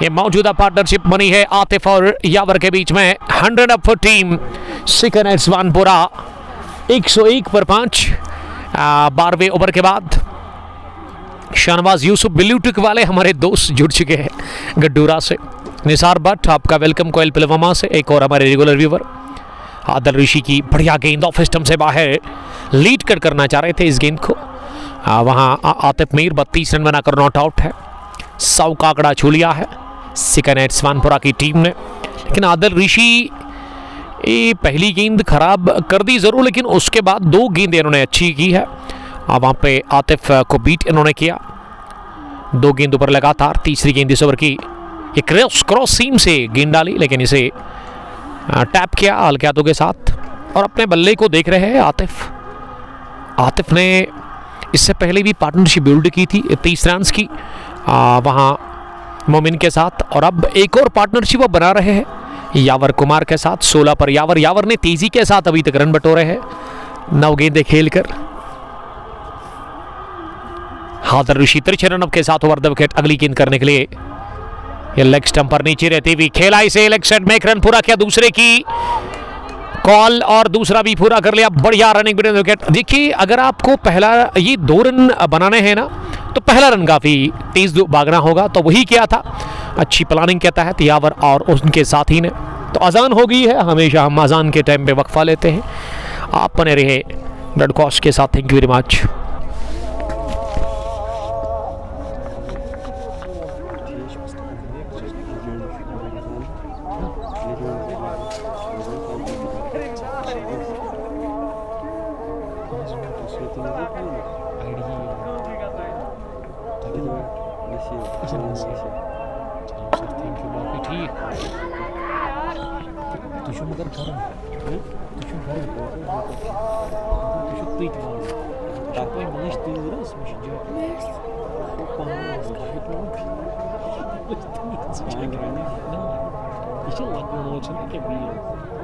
ये मौजूदा पार्टनरशिप बनी है आतिफ और यावर के बीच में। 100 अप फॉर टीम सिकाई नाइट्स वानपोरा 101 पर 5। 12वें ओवर के बाद शाहनवाज यूसुफ बिल्लूटुक वाले हमारे दोस्त जुड़ चुके हैं गड्डूरा से। निसार भट्ट आपका वेलकम कोयल पुलवामा से, एक और हमारे रेगुलर व्यूवर। आदिल ऋषि की बढ़िया गेंद ऑफ स्टंप से बाहर, लीड करना चाह रहे थे इस गेंद को। वहाँ आतिफ मीर 32 रन बनाकर नॉट आउट है। 100 का आंकड़ा छू लिया है सिकाई नाइट्स वानपोरा की टीम ने, लेकिन आदिल ऋषि ये पहली गेंद खराब कर दी ज़रूर, लेकिन उसके बाद 2 गेंदें इन्होंने अच्छी की है। वहाँ पे आतिफ को बीट इन्होंने किया 2 गेंदों पर लगातार। तीसरी गेंद इस ओवर की एक क्रॉस सीम से गेंद डाली, लेकिन इसे टैप किया हल्के हाथों के साथ और अपने बल्ले को देख रहे हैं आतिफ ने इससे पहले भी पार्टनरशिप बिल्ड की थी 30 रन की वहाँ मोमिन के साथ, और अब एक और पार्टनरशिप वो बना रहे हैं यावर कुमार के साथ 16 पर यावर ने तेजी के साथ अभी तक रन बटोरे हैं 9 गेंदें खेलकर। आदिल ऋषि 63 रन के साथ ओवर द विकेट। अगली गेंद करने के लिए ये लेग स्टंप पर नीचे रहती हुई खेला, इसे लेग साइड में एक रन पूरा किया, दूसरे की कॉल और दूसरा भी पूरा कर लिया। बढ़िया रनिंग बिटवीन विकेट। देखिए अगर आपको पहला ये 2 रन बनाने हैं ना, तो पहला रन काफ़ी तेज भागना होगा, तो वही किया था अच्छी प्लानिंग के तहत यावर और उनके साथी ने। तो अजान हो गई है, हमेशा हम अजान के टाइम पे वक्फा लेते हैं। आप बने रहे ब्रॉडकास्ट के साथ, थैंक यू वेरी मच। ठीक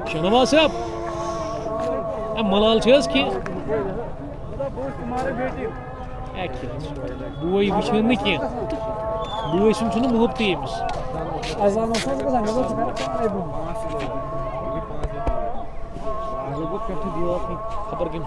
शहनवाज साहब मलाल कि बोई वुचन न कह बोई सुन मोहब्बत अमिस खबर कम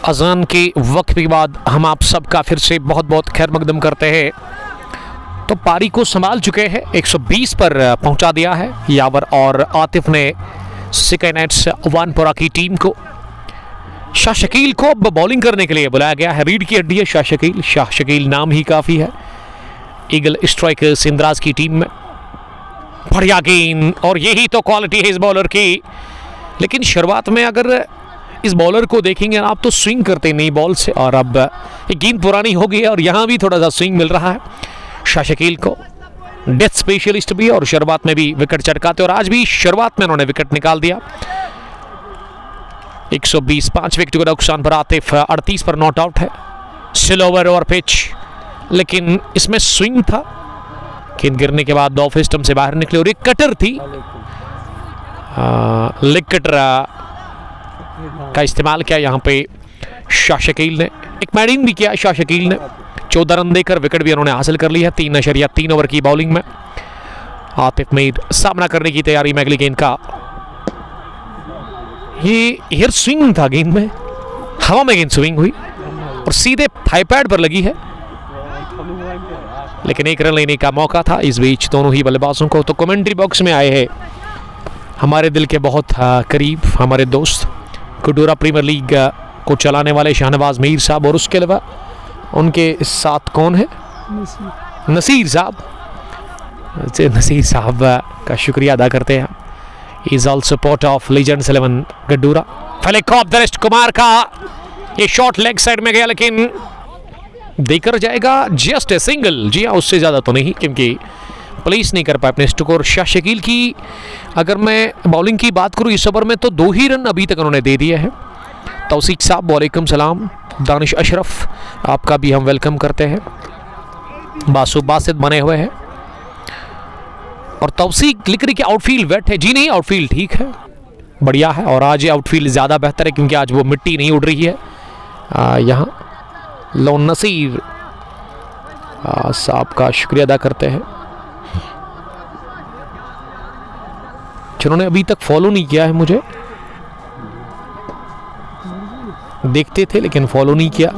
अजान के वक्त के बाद हम आप सबका फिर से बहुत बहुत खैर मकदम करते हैं। तो पारी को संभाल चुके हैं, 120 पर पहुंचा दिया है यावर और आतिफ ने सिकाई नाइट्स वानपुरा की टीम को। शाह शकील को अब बॉलिंग करने के लिए बुलाया गया है। रीढ़ की हड्डी है शाह शकील। शाह शकील नाम ही काफ़ी है ईगल स्ट्राइकर्स इंद्राज की टीम में। बढ़िया गेंद, और यही तो क्वालिटी है इस बॉलर की। लेकिन शुरुआत में अगर इस बॉलर को देखेंगे आप तो स्विंग करते नहीं बॉल से, और अब ये गेंद पुरानी हो गई है और यहाँ भी थोड़ा सा स्विंग मिल रहा है शाह शकील को। डेथ स्पेशलिस्ट भी, और शुरुआत में भी विकेट चटकाते, और आज भी शुरुआत में उन्होंने विकेट निकाल दिया। 120, 5 विकेट के नुकसान पर आतिफ 38 पर नॉट आउट है। स्लोवर ओवर पिच, लेकिन इसमें स्विंग था। गेंद गिरने के बाद ऑफ स्टंप से बाहर निकले, और एक कटर थी, लेग कटर का इस्तेमाल किया यहाँ पे शाह शकील ने। एक मैडिन भी किया शाह शकील ने। 14 रन देकर विकेट भी उन्होंने हासिल कर लिया 3.3 ओवर की बॉलिंग में। आतिफ मीर सामना करने की तैयारी में अगली गेंद का। ये एयर स्विंग था गेंद में, हवा में गेंद स्विंग हुई और सीधे थाई पैड पर लगी है, लेकिन एक रन लेने का मौका था इस बीच दोनों ही बल्लेबाजों को। तो कमेंट्री बॉक्स में आए हैं हमारे दिल के बहुत करीब हमारे दोस्त, गडूरा प्रीमियर लीग को चलाने वाले शाहनवाज मीर साहब, और उसके अलावा उनके साथ कौन है, नसीर साहब। नसीर साहब का शुक्रिया अदा करते हैं। Is also part of legends 11 Gudoora. Flick of the wrist Kumar का, ये शॉट लेग साइड में गया, लेकिन देकर जाएगा जस्ट ए सिंगल। जी हाँ, उससे ज़्यादा तो नहीं, क्योंकि प्लेस नहीं कर पाए अपने स्कोर। शाह शकील की अगर मैं बॉलिंग की बात करूँ इस ओवर में तो 2 ही रन अभी तक उन्होंने दे दिए हैं। तौसीक साहब वालेकुम सलाम। दानिश अशरफ आपका भी हम वेलकम करते हैं। बासु बासित बने हुए हैं, और तौसीक लिख रही कि आउटफील्ड वेट है। जी नहीं, आउटफील्ड ठीक है, बढ़िया है, और आज आउटफील्ड ज़्यादा बेहतर है क्योंकि आज वो मिट्टी नहीं उड़ रही है। यहाँ लोन नसीर साहब का शुक्रिया अदा करते हैं जिन्होंने अभी तक फॉलो नहीं किया है मुझे। देखते थे लेकिन फॉलो नहीं किया,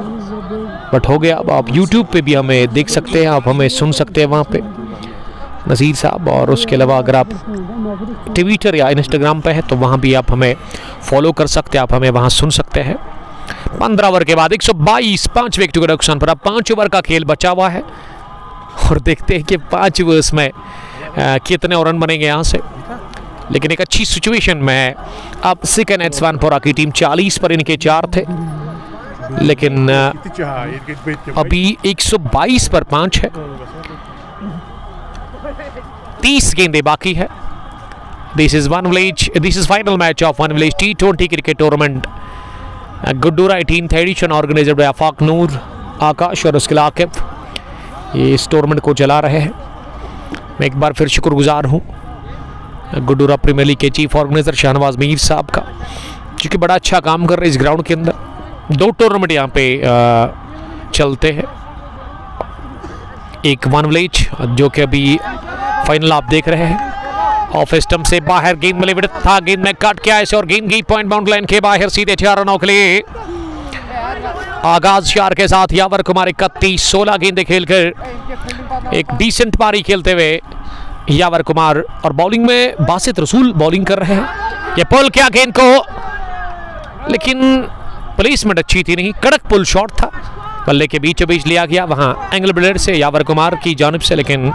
बट हो गया। अब आप YouTube पे भी हमें देख सकते हैं, आप हमें सुन सकते हैं वहाँ पे नज़ीर साहब, और उसके अलावा अगर आप ट्विटर या इंस्टाग्राम पे है तो वहाँ भी आप हमें फॉलो कर सकते हैं, आप हमें वहाँ सुन सकते हैं। 15 ओवर के बाद 122, 5 विकेट के नुकसान पर। अब 5 ओवर का खेल बचा हुआ है, और देखते हैं कि 5 ओवर्स में कितने रन बनेंगे यहाँ से। लेकिन एक अच्छी सिचुएशन में है अब सिकन एट्सवानपोरा की टीम। 40 पर इनके 4 थे, लेकिन अभी 122 पर 5 है। 30 गेंदें बाकी है। This is final match of one village T20 cricket tournament Gudoora 18th edition organised by Afaq Noor, Akash और उसके आकिब ये इस टूर्नामेंट को चला रहे हैं। मैं एक बार फिर शुक्रगुजार हूँ गुड्डूरा प्रीमियर लीग के चीफ ऑर्गेनाइजर शाहनवाज मीर साहब का, क्योंकि बड़ा अच्छा काम कर रहे हैं इस ग्राउंड के अंदर। 2 टूर्नामेंट यहाँ पे चलते हैं, एक वन विलेज जो कि अभी फाइनल आप देख रहे हैं। ऑफ स्टंप से बाहर गेंद मिले विकेट था, गेंद में काट के आए और गेंद गई पॉइंट बाउंड लाइन के बाहर सीधे 4 रनों के लिए। आगाज 4 के साथ यावर कुमार 31, 16 गेंदें खेलकर एक डिसेंट पारी खेलते हुए यावर कुमार, और बॉलिंग में बासित रसूल बॉलिंग कर रहे हैं। ये पुल किया गेंद को, लेकिन प्लेसमेंट अच्छी थी नहीं, कड़क पुल शॉट था, बल्ले के बीचों बीच लिया गया वहां एंगल ब्लेड से यावर कुमार की जानिब से, लेकिन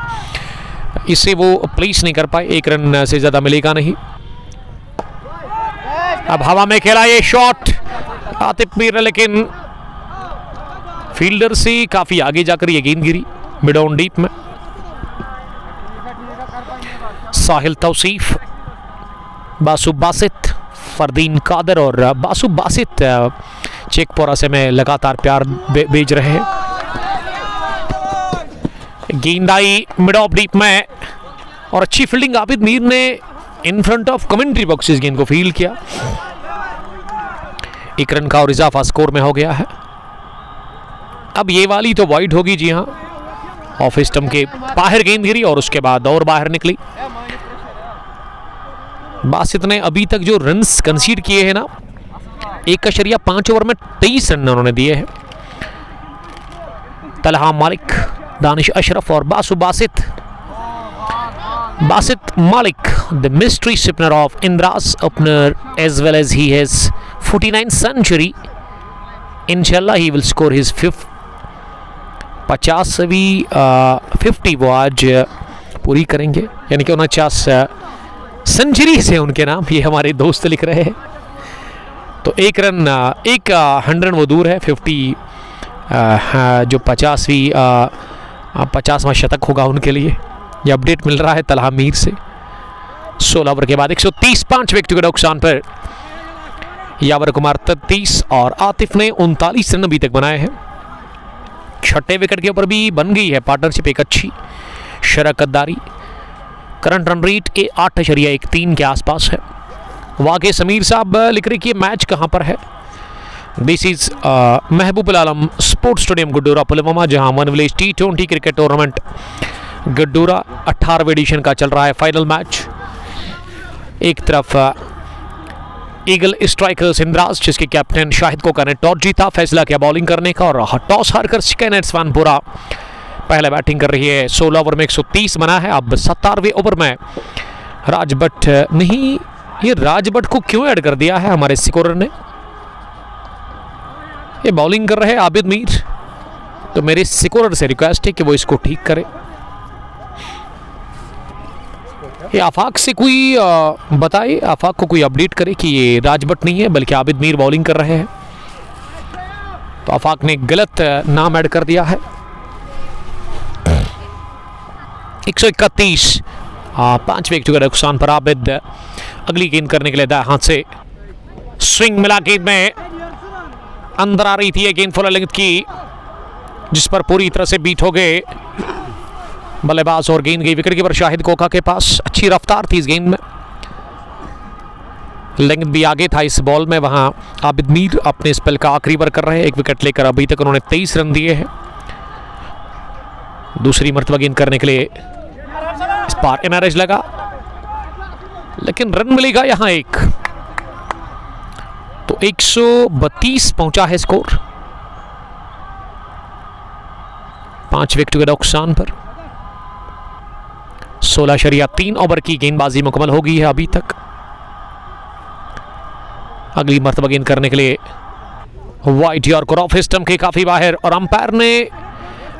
इससे वो प्लेस नहीं कर पाए। 1 रन से ज्यादा मिलेगा नहीं। अब हवा में खेला ये शॉट आतिफ मीर, लेकिन फील्डर से काफी आगे जाकर ये गेंद गिरी मिड ऑन डीप में। साहिल तौसीफ, बासु बासित, फरदीन कादर और बासु बासित चेकपोरा से में लगातार प्यार भेज रहे हैं। गेंद आई मिड ऑफ डीप में, और अच्छी फील्डिंग आबिद मीर ने in front of commentary box इस गेंद को फील्ड किया। 1 रन का और इजाफा स्कोर में हो गया है। अब ये वाली तो वाइड होगी, जी हाँ, ऑफ स्टंप के बाहर गेंद गिरी और उसके बाद और बाहर निकली। बासित ने अभी तक जो रन्स कंसीड किए हैं ना, 1.5 ओवर में 23 रन उन्होंने दिए हैं। तलहा मालिक, दानिश अशरफ और बासु बासित। बासित मालिक, the mystery opener of Indra's opener, as well as he has 49th century इंशाल्लाह ही विल स्कोर हिज 50वीं 50 वो आज पूरी करेंगे, यानी कि 49 सेंचुरी से उनके नाम, ये हमारे दोस्त लिख रहे हैं। तो एक 100 वो दूर है 50 जो 50वां शतक होगा उनके लिए। ये अपडेट मिल रहा है तलहा मीर से। 16 ओवर के बाद 130 5 विकेट के नुकसान पर यावर कुमार 33 और आतिफ ने 39 रन अभी तक बनाए हैं। छठे विकेट के ऊपर भी बन गई है पार्टनरशिप एक अच्छी शराकतदारी। करंट रन रेट 8.13 के आसपास है। वाकई समीर साहब लिख रहे कि मैच कहाँ पर है। This is Mehboob Alam sports stadium Gudoora Pulwama, जहां one village T20 cricket tournament Gudoora 18वें एडिशन का चल रहा है फाइनल मैच। एक तरफ ईगल स्ट्राइकर्स इंद्राज, जिसके कैप्टन शाहिद कोका ने टॉस जीता, फैसला किया बॉलिंग करने का और टॉस हारकर स्काईनेट स्वानपुरा पहले बैटिंग कर रही है। 16 ओवर में 130 बना है। अब 17वें ओवर में राजभट्ट नहीं, ये राजभट्ट को क्यों ऐड कर दिया है हमारे स्कोरर ने। ये बॉलिंग कर रहे हैं आबिद मीर, तो मेरे स्कोरर से रिक्वेस्ट है कि वो इसको ठीक करे। ये आफाक से कोई बताए, आफाक को कोई अपडेट करे कि ये राजभट्ट नहीं है बल्कि आबिद मीर बॉलिंग कर रहे हैं। तो आफाक ने गलत नाम ऐड कर दिया है। 131 5 विकेट के नुकसान पर आबिद अगली गेंद करने के लिए दाएं हाथ से स्विंग मिला, गेंद में अंदर आ रही थी ये गेंद फुल लेंथ की, जिस पर पूरी तरह से बीट हो गए बल्लेबाज और गेंद गई विकेट कीपर शाहिद कोका के पास। अच्छी रफ्तार थी इस गेंद में, लेंथ भी आगे था इस बॉल में। वहां आबिद मीर अपने स्पेल का आखिरी ओवर कर रहे हैं। एक विकेट लेकर अभी तक उन्होंने 23 रन दिए हैं। दूसरी मर्तबा गेंद करने के लिए इस पार एनआरएच लगा, लेकिन रन मिलेगा यहां एक। तो 132 पहुंचा है स्कोर 5 विकेट के नुकसान पर। 16.3 ओवर की गेंदबाजी मुकम्मल हो गई है अभी तक। अगली मर्तबा गेंद करने के लिए वाइड यॉर्कर ऑफ स्टंप के काफी बाहर, और अंपायर ने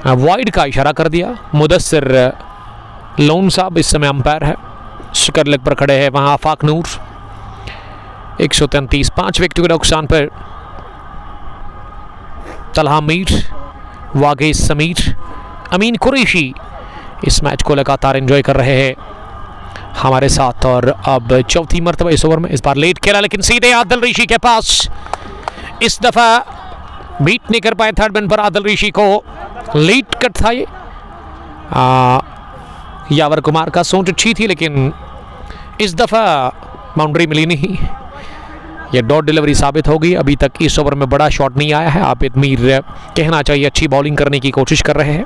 वाइड का इशारा कर दिया। मुदस्सिर लोन साहब इस समय अंपायर है, स्क्वायर लेग पर खड़े हैं। वहां आफाक नूर 133 5 विकेट के नुकसान पर तलहा मीर, वागे समीर, अमीन कुरैशी इस मैच को लगातार एंजॉय कर रहे हैं हमारे साथ। और अब चौथी मर्तबा इस ओवर में, इस बार लेट खेला लेकिन सीधे आदिल ऋषि के पास। इस दफा बीट नहीं कर पाए थर्ड मैन पर आदिल ऋषि को। लेट कट था ये। यावर कुमार का सोच अच्छी थी लेकिन इस दफा बाउंड्री मिली नहीं। यह डॉट डिलीवरी साबित हो गई। अभी तक इस ओवर में बड़ा शॉट नहीं आया है। आबिद मीर कहना चाहिए अच्छी बॉलिंग करने की कोशिश कर रहे हैं।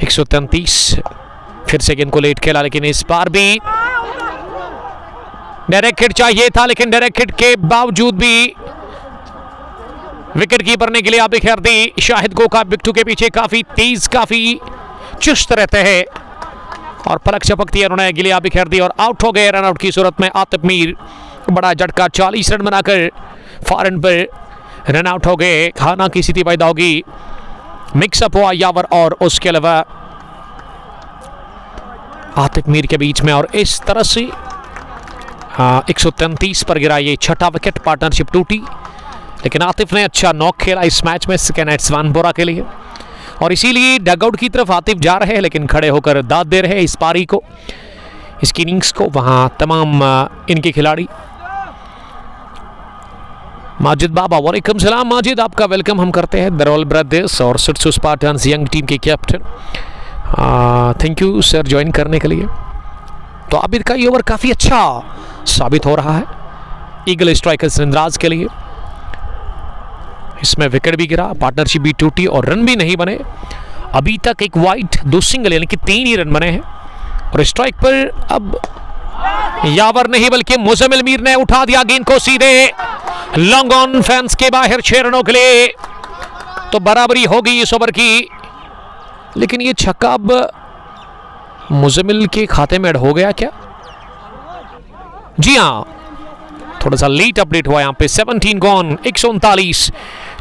133 फिर से गेंद को लेट खेला, लेकिन इस बार भी डायरेक्ट हिट चाहिए था, लेकिन डायरेक्ट हिट के बावजूद भी विकेट कीपर ने गिलिया बिखेरदी। शाहिद कोका बिट्टू के पीछे काफी तेज, काफी चुस्त रहते हैं और पलक झपकती है, उन्होंने गिलिया बिखेर दी और आउट हो गए। रन आउट की सूरत में आतिफ मीर बड़ा झटका 40 रन बनाकर फॉरन पर रन आउट हो गए। खाना की स्थिति पैदा होगी, मिक्सअप हुआ यावर और उसके अलावा आतिफ मीर के बीच में, और इस तरह से 133 पर गिरा ये छठा विकेट। पार्टनरशिप टूटी, लेकिन आतिफ ने अच्छा नॉक खेला इस मैच में स्काईनेट स्वानपुरा के लिए, और इसीलिए डगआउट की तरफ आतिफ जा रहे हैं, लेकिन खड़े होकर दाद दे रहे हैं इस पारी को, इसकी इनिंग्स को। वहां तमाम इनके खिलाड़ी। माजिद बाबा, वालेकुम सलाम माजिद, आपका वेलकम हम करते हैं। दरोल ब्रदर्स और सिट्सू स्पार्टन्स यंग टीम के captain, thank you sir join करने के लिए। तो आबिद का ये ओवर काफ़ी अच्छा साबित हो रहा है ईगल स्ट्राइकर्स इंद्राज के लिए। इसमें विकेट भी गिरा, पार्टनरशिप भी टूटी और रन भी नहीं बने। अभी तक एक वाइड, 2 सिंगल, यानी कि 3 ही रन बने हैं। और स्ट्राइक पर अब यावर नहीं बल्कि मुजम्मिल मीर ने उठा दिया गेंद को सीधे लॉन्ग ऑन, फैंस के बाहर 6 रनों के लिए। तो बराबरी हो गई इस ओवर की, लेकिन ये छक्का अब मुजम्मिल के खाते में ऐड हो गया क्या? जी हाँ, थोड़ा सा लेट अपडेट हुआ यहाँ पे। 17 गॉन, 139,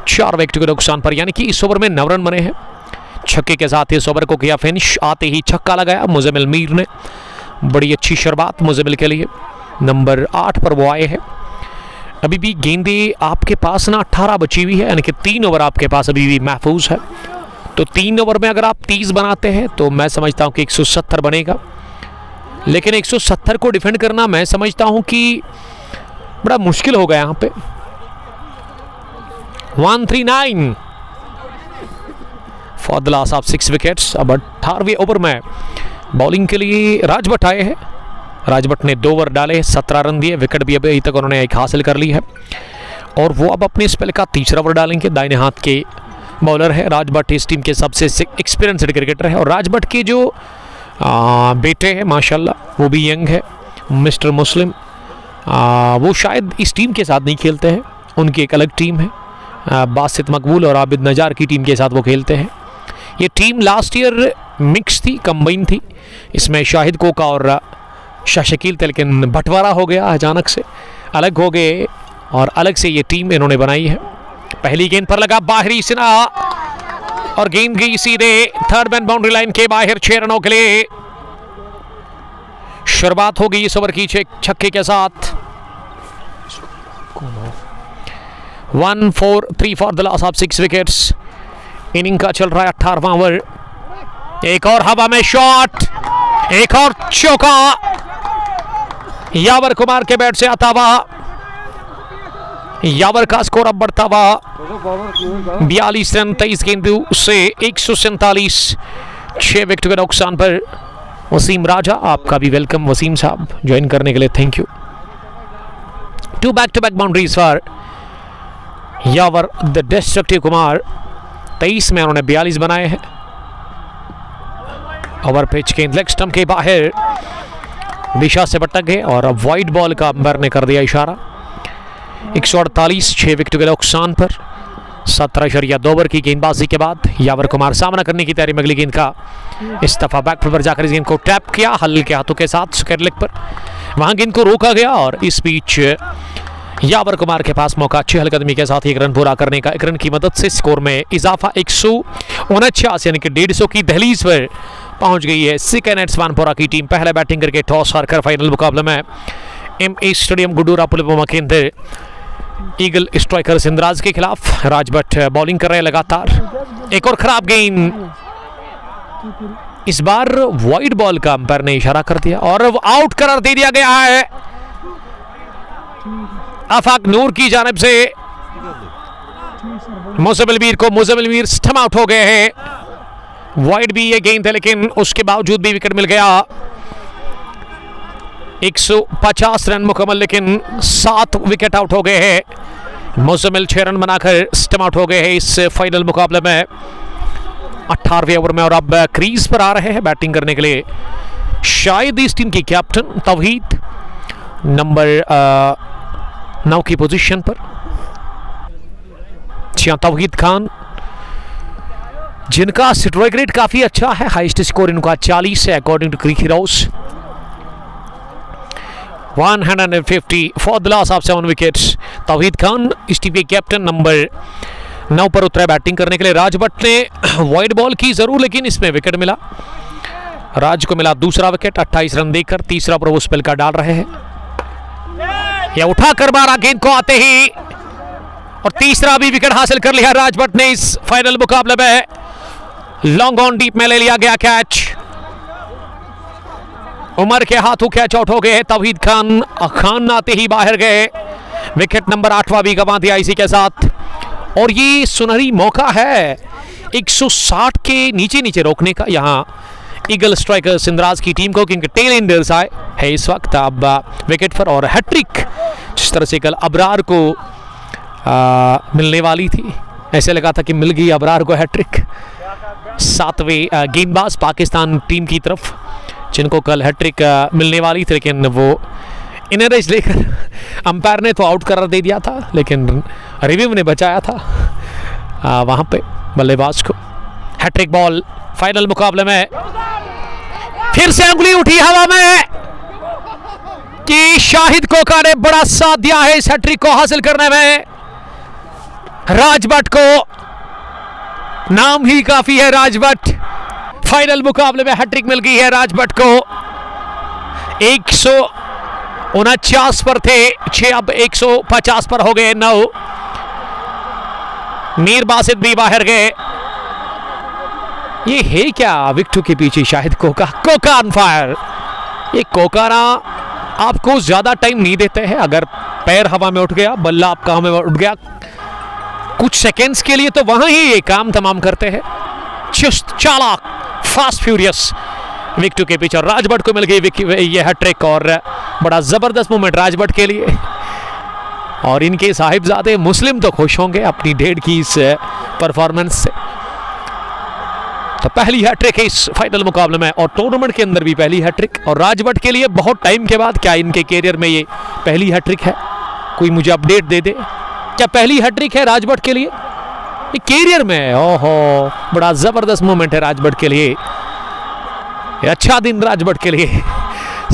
4 विकेट के नुकसान पर, यानी कि इस ओवर में 9 रन बने हैं। छक्के के साथ इस ओवर को किया फिनिश, आते ही छक्का लगाया मुजम्मिल मीर ने। बड़ी अच्छी शुरुआत मुजम्मिल के लिए, नंबर 8 पर वो आए हैं। अभी भी गेंदें आपके पास ना 18 बची हुई है, यानी कि 3 ओवर आपके पास अभी भी महफूज है। तो 3 ओवर में अगर आप 30 बनाते हैं तो मैं समझता हूं कि 170 बनेगा, लेकिन 170 को डिफेंड करना मैं समझता हूं कि बड़ा मुश्किल होगा यहाँ पे। 139 for the loss of 6 wickets. अब 18वें ओवर में बॉलिंग के लिए राजभट आए हैं। राजभट ने 2 ओवर डाले, 17 रन दिए, विकेट भी अभी तक उन्होंने एक हासिल कर ली है और वो अब अपने स्पेल का तीसरा ओवर डालेंगे। दाहिने हाथ के बॉलर है राजभट, इस टीम के सबसे एक्सपीरियंस्ड क्रिकेटर है। और राजभट के जो बेटे हैं माशाल्लाह, वो भी यंग है, मिस्टर मुस्लिम, वो शायद इस टीम के साथ नहीं खेलते हैं, उनकी एक अलग टीम है, बासित मकबूल और आबिद नजार की टीम के साथ वो खेलते हैं। ये टीम लास्ट ईयर मिक्स थी, कंबाइन थी, इसमें शाहिद कोका और शाह शकील थे, लेकिन बंटवारा हो गया अचानक से, अलग हो गए और अलग से ये टीम इन्होंने बनाई है। पहली गेंद पर लगा बाहरी सिना और गेंद गई सीधे थर्ड मैन बाउंड्री लाइन के बाहर। 6 रनों के लिए शुरुआत हो गई इस ओवर की छक्के के साथ। 1-4-3 for the loss of 6 wickets. Inning का चल रहा है 18वां ओवर। एक और हवा में शॉट, एक और चौका यावर कुमार के बैट से आता हुआ। यावर का स्कोर अब बढ़ता हुआ 42 रन 23 गेंदों से 147, 6 विकेट के नुकसान पर। वसीम राजा, आपका भी वेलकम वसीम साहब, ज्वाइन करने के लिए thank you. 2 back-to-back boundaries for Yavar the destructive Kumar. 23 में उन्होंने 42 बनाए हैं। ओवर पिच गेंद लेग स्टंप के बाहर दिशा से भटक गए और अब वाइड बॉल का अंपायर ने कर दिया इशारा। 148, 6 विकेट के नुकसान पर। 17.2 ओवर की गेंदबाजी के बाद यावर कुमार सामना करने की तैयारी में अगली गेंद का इस दफा बैक पर जाकर इस गेंद को टैप किया हल्के हाथों के साथ स्क्वायर लेग पर, वहां गेंद को रोका गया और इस बीच यावर कुमार के पास मौका चहलकदमी के साथ 1 रन पूरा करने का। 1 रन की मदद से स्कोर में इजाफा 149 यानी कि 150 की दहलीज पर पहुंच गई है सिकनेट्स वानपोरा की टीम। पहले बैटिंग करके टॉस हारकर फाइनल मुकाबले में एमए स्टेडियम गुडूरा पुलवामा के अंदर ईगल स्ट्राइकर सिंधराज के खिलाफ राजभट बॉलिंग कर रहे हैं लगातार। एक और खराब गेंद, इस बार वाइड बॉल का अंपायर ने इशारा कर दिया और आउट करार दे दिया गया है आफाक नूर की जानिब से। मुजम्मिल मीर को, मुजम्मिल मीर स्टंप आउट हो गए हैं। वाइड भी ये गेंद है लेकिन उसके बावजूद भी विकेट मिल गया। 150 रन मुकम्मल, लेकिन 7 विकेट आउट हो गए हैं। मुजम्मिल 6 रन बनाकर स्टंप आउट हो गए हैं इस फाइनल मुकाबले में 18वें ओवर में। और अब क्रीज पर आ रहे हैं बैटिंग करने के लिए शायद इस टीम की कैप्टन तौहीद, नंबर 9 की पोजीशन पर। तौहीद खान, जिनका स्ट्राइक रेट काफी अच्छा है, हाईएस्ट स्कोर इनका 40 है according to Crick heroes. 150 for the loss of 7 wickets. Tauheed Khan इस टीम के कैप्टन नंबर 9 पर उतरे बैटिंग करने के लिए। राजभट ने वाइड बॉल की जरूर, लेकिन इसमें विकेट मिला। राज को मिला दूसरा विकेट 28 रन देकर। तीसरा पर वो स्पेल का डाल रहे हैं, यह उठाकर मारा गेंद को आते ही और तीसरा भी विकेट हासिल कर लिया राजभट ने इस फाइनल मुकाबले में। लॉन्ग ऑन डीप में ले लिया गया कैच, उमर के हाथों कैच आउट हो गए। तौहीद खान आते ही बाहर गए। विकेट नंबर 8वां भी गंवा दिया इसी के साथ। और ये सुनहरी मौका है 160 के नीचे नीचे रोकने का यहाँ ईगल स्ट्राइकर सिंधराज की टीम को, क्योंकि टेल एंडर्स आए है इस वक्त अब विकेट पर। और हैट्रिक जिस तरह से कल अबरार को मिलने वाली थी, ऐसे लगा था कि मिल गई अबरार को हैट्रिक। 7वें गेंदबाज पाकिस्तान टीम की तरफ जिनको कल हैट्रिक मिलने वाली थी, लेकिन वो इनरेज लेकर अंपायर ने तो आउट करार दे दिया था, लेकिन रिव्यू ने बचाया था वहां पे बल्लेबाज को। हैट्रिक बॉल फाइनल मुकाबले में फिर से उंगली उठी हवा में कि शाहिद कोका ने बड़ा साथ दिया है इस हैट्रिक को हासिल करने में। राजभट को नाम ही काफी है। राजभट फाइनल मुकाबले में हैट्रिक मिल गई है राजभट को। 149 पर थे 6, अब 150 पर हो गए 9। मीर बासित भी बाहर गए। ये है क्या विकेट के पीछे? शायद कोका ऑन फायर। ये कोकाना आपको ज्यादा टाइम नहीं देते हैं। अगर पैर हवा में उठ गया, बल्ला आपका हवा में उठ गया कुछ सेकेंड्स के लिए, तो वहां ही ये काम तमाम करते हैं। चुस्त, चालाक, फास्ट, फ्यूरियस विकेट के पीछे राजभट को मिल गई ये हैट्रिक। और बड़ा जबरदस्त मोमेंट राजभट के लिए। और इनके साहिबजादे मुस्लिम तो खुश होंगे अपनी डेढ़ की इस परफॉर्मेंस से। तो पहली हैट्रिक इस फाइनल मुकाबले में और टूर्नामेंट के अंदर भी पहली हैट्रिक। और राजभट के लिए बहुत टाइम के बाद क्या इनके कैरियर में ये पहली हैट्रिक है? कोई मुझे अपडेट दे दे, क्या पहली हैट्रिक है राजभट के लिए ये कैरियर में? ओहो, बड़ा जबरदस्त मोमेंट है राजभट के लिए। अच्छा दिन राजभट के लिए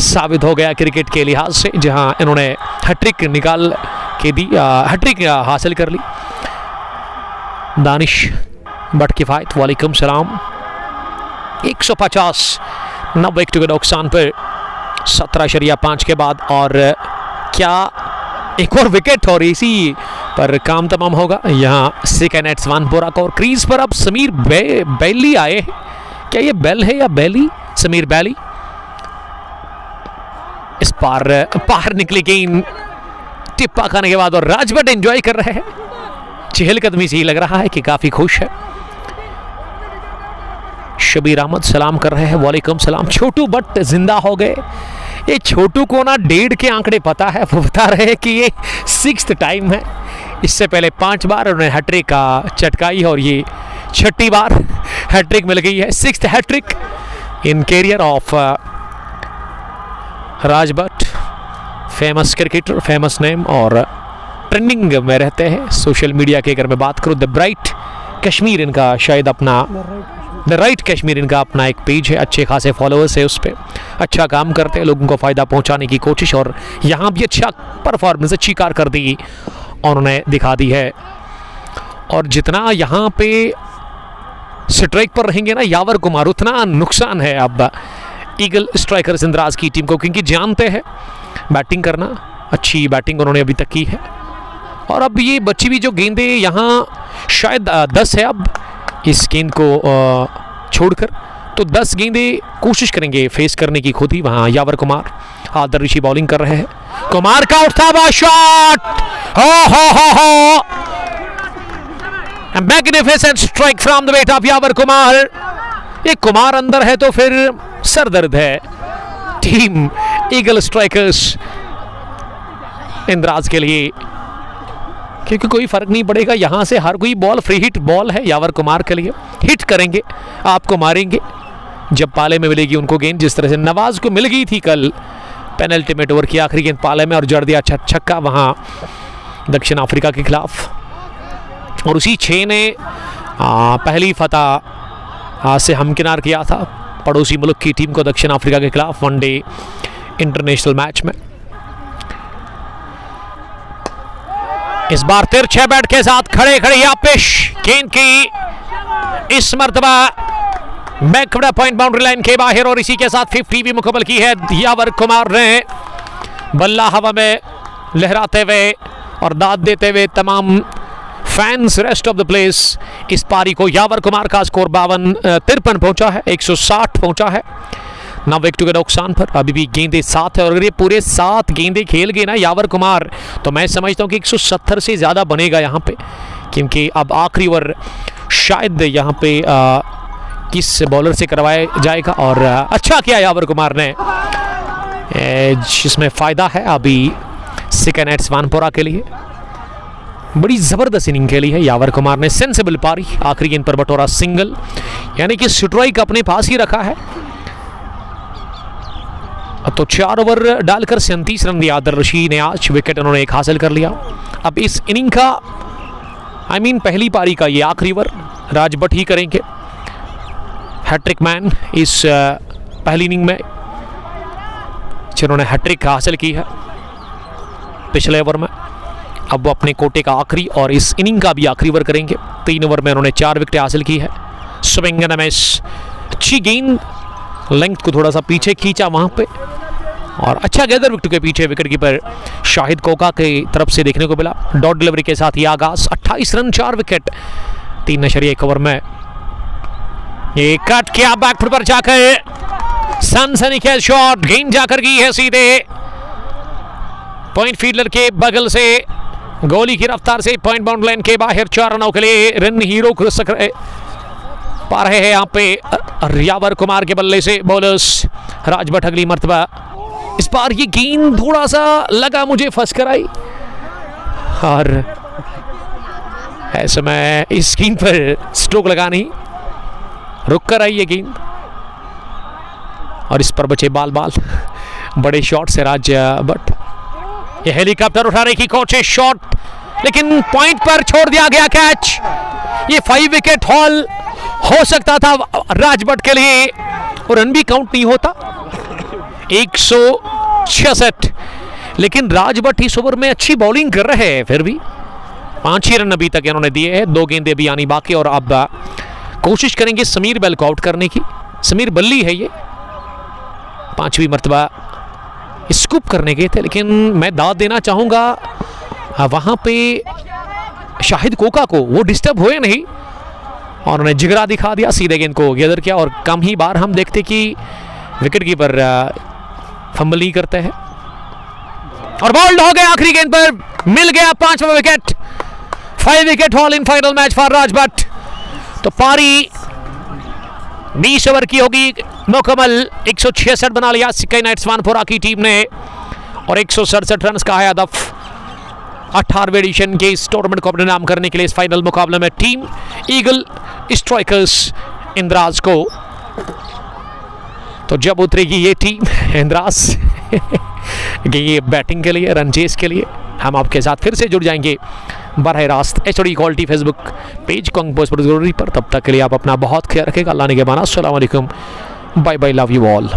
साबित हो गया क्रिकेट के लिहाज से, जहां इन्होंने हैट्रिक निकाल के दी, हैट्रिक हासिल कर ली। दानिश बट किफायत, वालेकुम सलाम। 150 9 विकेट के नुकसान पर 17.5 के बाद। और क्या एक और विकेट और इसी पर काम तमाम होगा। यहाँ सेकंड एट स्वानपुरा को। और क्रीज पर अब समीर बैली आए। क्या ये बेल है या बैली? समीर बैली इस पार निकली गेंद टिप्पा खाने के बाद। और राजभट एंजॉय कर रहे हैं, चहलकदमी से ही लग रहा है कि काफी खुश है। शबीर अहमद सलाम कर रहे हैं, वालेकुम सलाम। छोटू बट जिंदा हो गए। ये छोटू को ना 1.5 के आंकड़े पता है, वो बता रहे हैं कि ये 6th टाइम है। इससे पहले 5 बार उन्होंने हैट्रिक का चटकाई और ये 6ठी बार हैट्रिक मिल गई है। 6th hat trick in career of Rajbhat. Famous cricketer, famous name और ट्रेंडिंग में रहते हैं सोशल मीडिया के। अगर मैं बात करूं द ब्राइट कश्मीर इनका शायद अपना द राइट कश्मीर इनका अपना एक पेज है, अच्छे खासे फॉलोअर्स है उस पर। अच्छा काम करते हैं, लोगों को फ़ायदा पहुंचाने की कोशिश। और यहाँ भी अच्छा परफॉर्मेंस, अच्छी कारकर्दगी उन्होंने दिखा दी है। और जितना यहाँ पे स्ट्राइक पर रहेंगे ना यावर कुमार, उतना नुकसान है अब ईगल स्ट्राइकर्स इंद्राज की टीम को, क्योंकि जानते हैं बैटिंग करना। अच्छी बैटिंग उन्होंने अभी तक की है। और अब ये बची हुई जो गेंदें यहाँ शायद 10 है अब इस गेंद को छोड़कर, तो 10 गेंदें कोशिश करेंगे फेस करने की खुद ही। वहाँ यावर कुमार आदर ऋषि बॉलिंग कर रहे हैं। कुमार का उठता हुआ शॉट, हो magnificent strike from the bat of Yawar Kumar. ये कुमार अंदर है तो फिर सरदर्द है टीम ईगल स्ट्राइकर्स इंद्राज के लिए, क्योंकि कोई फर्क नहीं पड़ेगा। यहां से हर कोई बॉल फ्री हिट बॉल है यावर कुमार के लिए। हिट करेंगे, आपको मारेंगे जब पाले में मिलेगी उनको गेंद। जिस तरह से नवाज को मिल गई थी कल पेनल्टी ओवर की आखिरी गेंद पाले में और जड़ दिया छक्का वहां दक्षिण अफ्रीका के खिलाफ। और उसी 6 ने पहली फतह से हमकिनार किया था पड़ोसी मुल्क की टीम को दक्षिण अफ्रीका के खिलाफ वनडे इंटरनेशनल मैच में। इस बार तिरछे बैट के साथ खड़े पेश गेंद की इस मर्तबा बैकवर्ड पॉइंट बाउंड्री लाइन के बाहर। और इसी के साथ 50 भी मुकम्मल की है यावर कुमार ने। बल्ला हवा में लहराते हुए और दाद देते हुए तमाम fans rest of the place. इस पारी को यावर कुमार का स्कोर 53 पहुंचा है, 160 पहुंचा है 9 विकेट के नुकसान पर। अभी भी गेंदें 7 है और अगर ये पूरे 7 गेंदें खेल गए ना यावर कुमार, तो मैं समझता हूं कि 170 से ज़्यादा बनेगा यहाँ पे, क्योंकि अब आखिरी ओवर शायद यहाँ पे किस बॉलर से करवाया जाएगा। और अच्छा किया यावर कुमार ने, जिसमें फ़ायदा है अभी सेकंड एट स्वानपुरा के लिए। बड़ी ज़बरदस्त इनिंग खेली है यावर कुमार ने, सेंसिबल पारी। आखिरी गेंद पर बटोरा सिंगल, यानी कि स्ट्राइक अपने पास ही रखा है। अब तो 4 ओवर डालकर 37 रन दिया आदर ऋषि ने। आज विकेट उन्होंने एक हासिल कर लिया। अब इस इनिंग का पहली पारी का ये आखिरी ओवर राजभट ही करेंगे। हैट्रिक मैन इस पहली इनिंग में जिन्होंने हैट्रिक हासिल की है पिछले ओवर में। अब वो अपने कोटे का आखिरी और इस इनिंग का भी आखिरी ओवर करेंगे। 3 ओवर में उन्होंने 4 विकेट हासिल की है। स्विंग एंड अ मिस, अच्छी गेंद, लेंथ को थोड़ा सा पीछे खींचा वहां पे और अच्छा गैदर विकेट के पीछे विकेट कीपर शाहिद कोका की तरफ से देखने को मिला। डॉट डिलीवरी के साथ ये आगाज, 28 रन 4 विकेट 3.1 ओवर में। ये कट किया बैकफुट पर जाकर, सनसनीखेज शॉट, गेंद जाकर गई है सीधे पॉइंट फील्डर के बगल से, गोली की रफ्तार से पॉइंट बाउंड लाइन के बाहर। 4 रनों के लिए रन हीरो पा रहे हैं यहाँ पे यावर कुमार के बल्ले से बॉलर्स। राज भट्ट अगली मर्तबा, इस बार ये गेंद थोड़ा सा लगा मुझे फंस कर आई और ऐसे में इस गेंद पर स्ट्रोक लगा नहीं, रुक कर आई ये गेंद और इस पर बचे बाल बाल। बड़े शॉट से राज भट्ट, ये हेलीकॉप्टर उठा रही की कोशिश, शॉट लेकिन पॉइंट पर छोड़ दिया गया कैच। ये 5 विकेट हॉल हो सकता था राज भट्ट के लिए और रन भी काउंट नहीं होता। 166, लेकिन राज भट्ट इस ओवर में अच्छी बॉलिंग कर रहे हैं, फिर भी 5 ही रन अभी तक इन्होंने दिए हैं। 2 गेंदें भी आनी बाकी और अब कोशिश करेंगे समीर बेल को आउट करने की। समीर बल्ली है ये, 5वीं मर्तबा स्कूप करने गए थे, लेकिन मैं दाद देना चाहूँगा वहाँ पे शाहिद कोका को, वो डिस्टर्ब हुए नहीं और उन्हें जिगरा दिखा दिया, सीधे गेंद को गैदर किया। और कम ही बार हम देखते कि विकेट कीपर फंबल नहीं करते हैं और बॉल्ड हो गए आखिरी गेंद पर, मिल गया 5वां wicket. 5 wicket haul in final match for Raj Bhat. तो पारी 20 ओवर की होगी मुकम्मल, 166 बना लिया सिक्किम नाइट्स वानपुरा की टीम ने और 167 रन का है हदफ। 18वें एडिशन के इस टूर्नामेंट को अपने नाम करने के लिए इस फाइनल मुकाबले में टीम ईगल स्ट्राइकर्स इंद्राज को, तो जब उतरेगी ये टीम इंद्राज ये बैटिंग के लिए, रनचेस के लिए, हम आपके साथ फिर से जुड़ जाएंगे बरह रास्त HD क्वालिटी फेसबुक पेज को पोस्ट पर जरूरी पर। तब तक के लिए आप अपना बहुत ख्याल रखेगा। अल्लाह ने के माना, अस्सलाम वालेकुम, bye bye, love you all.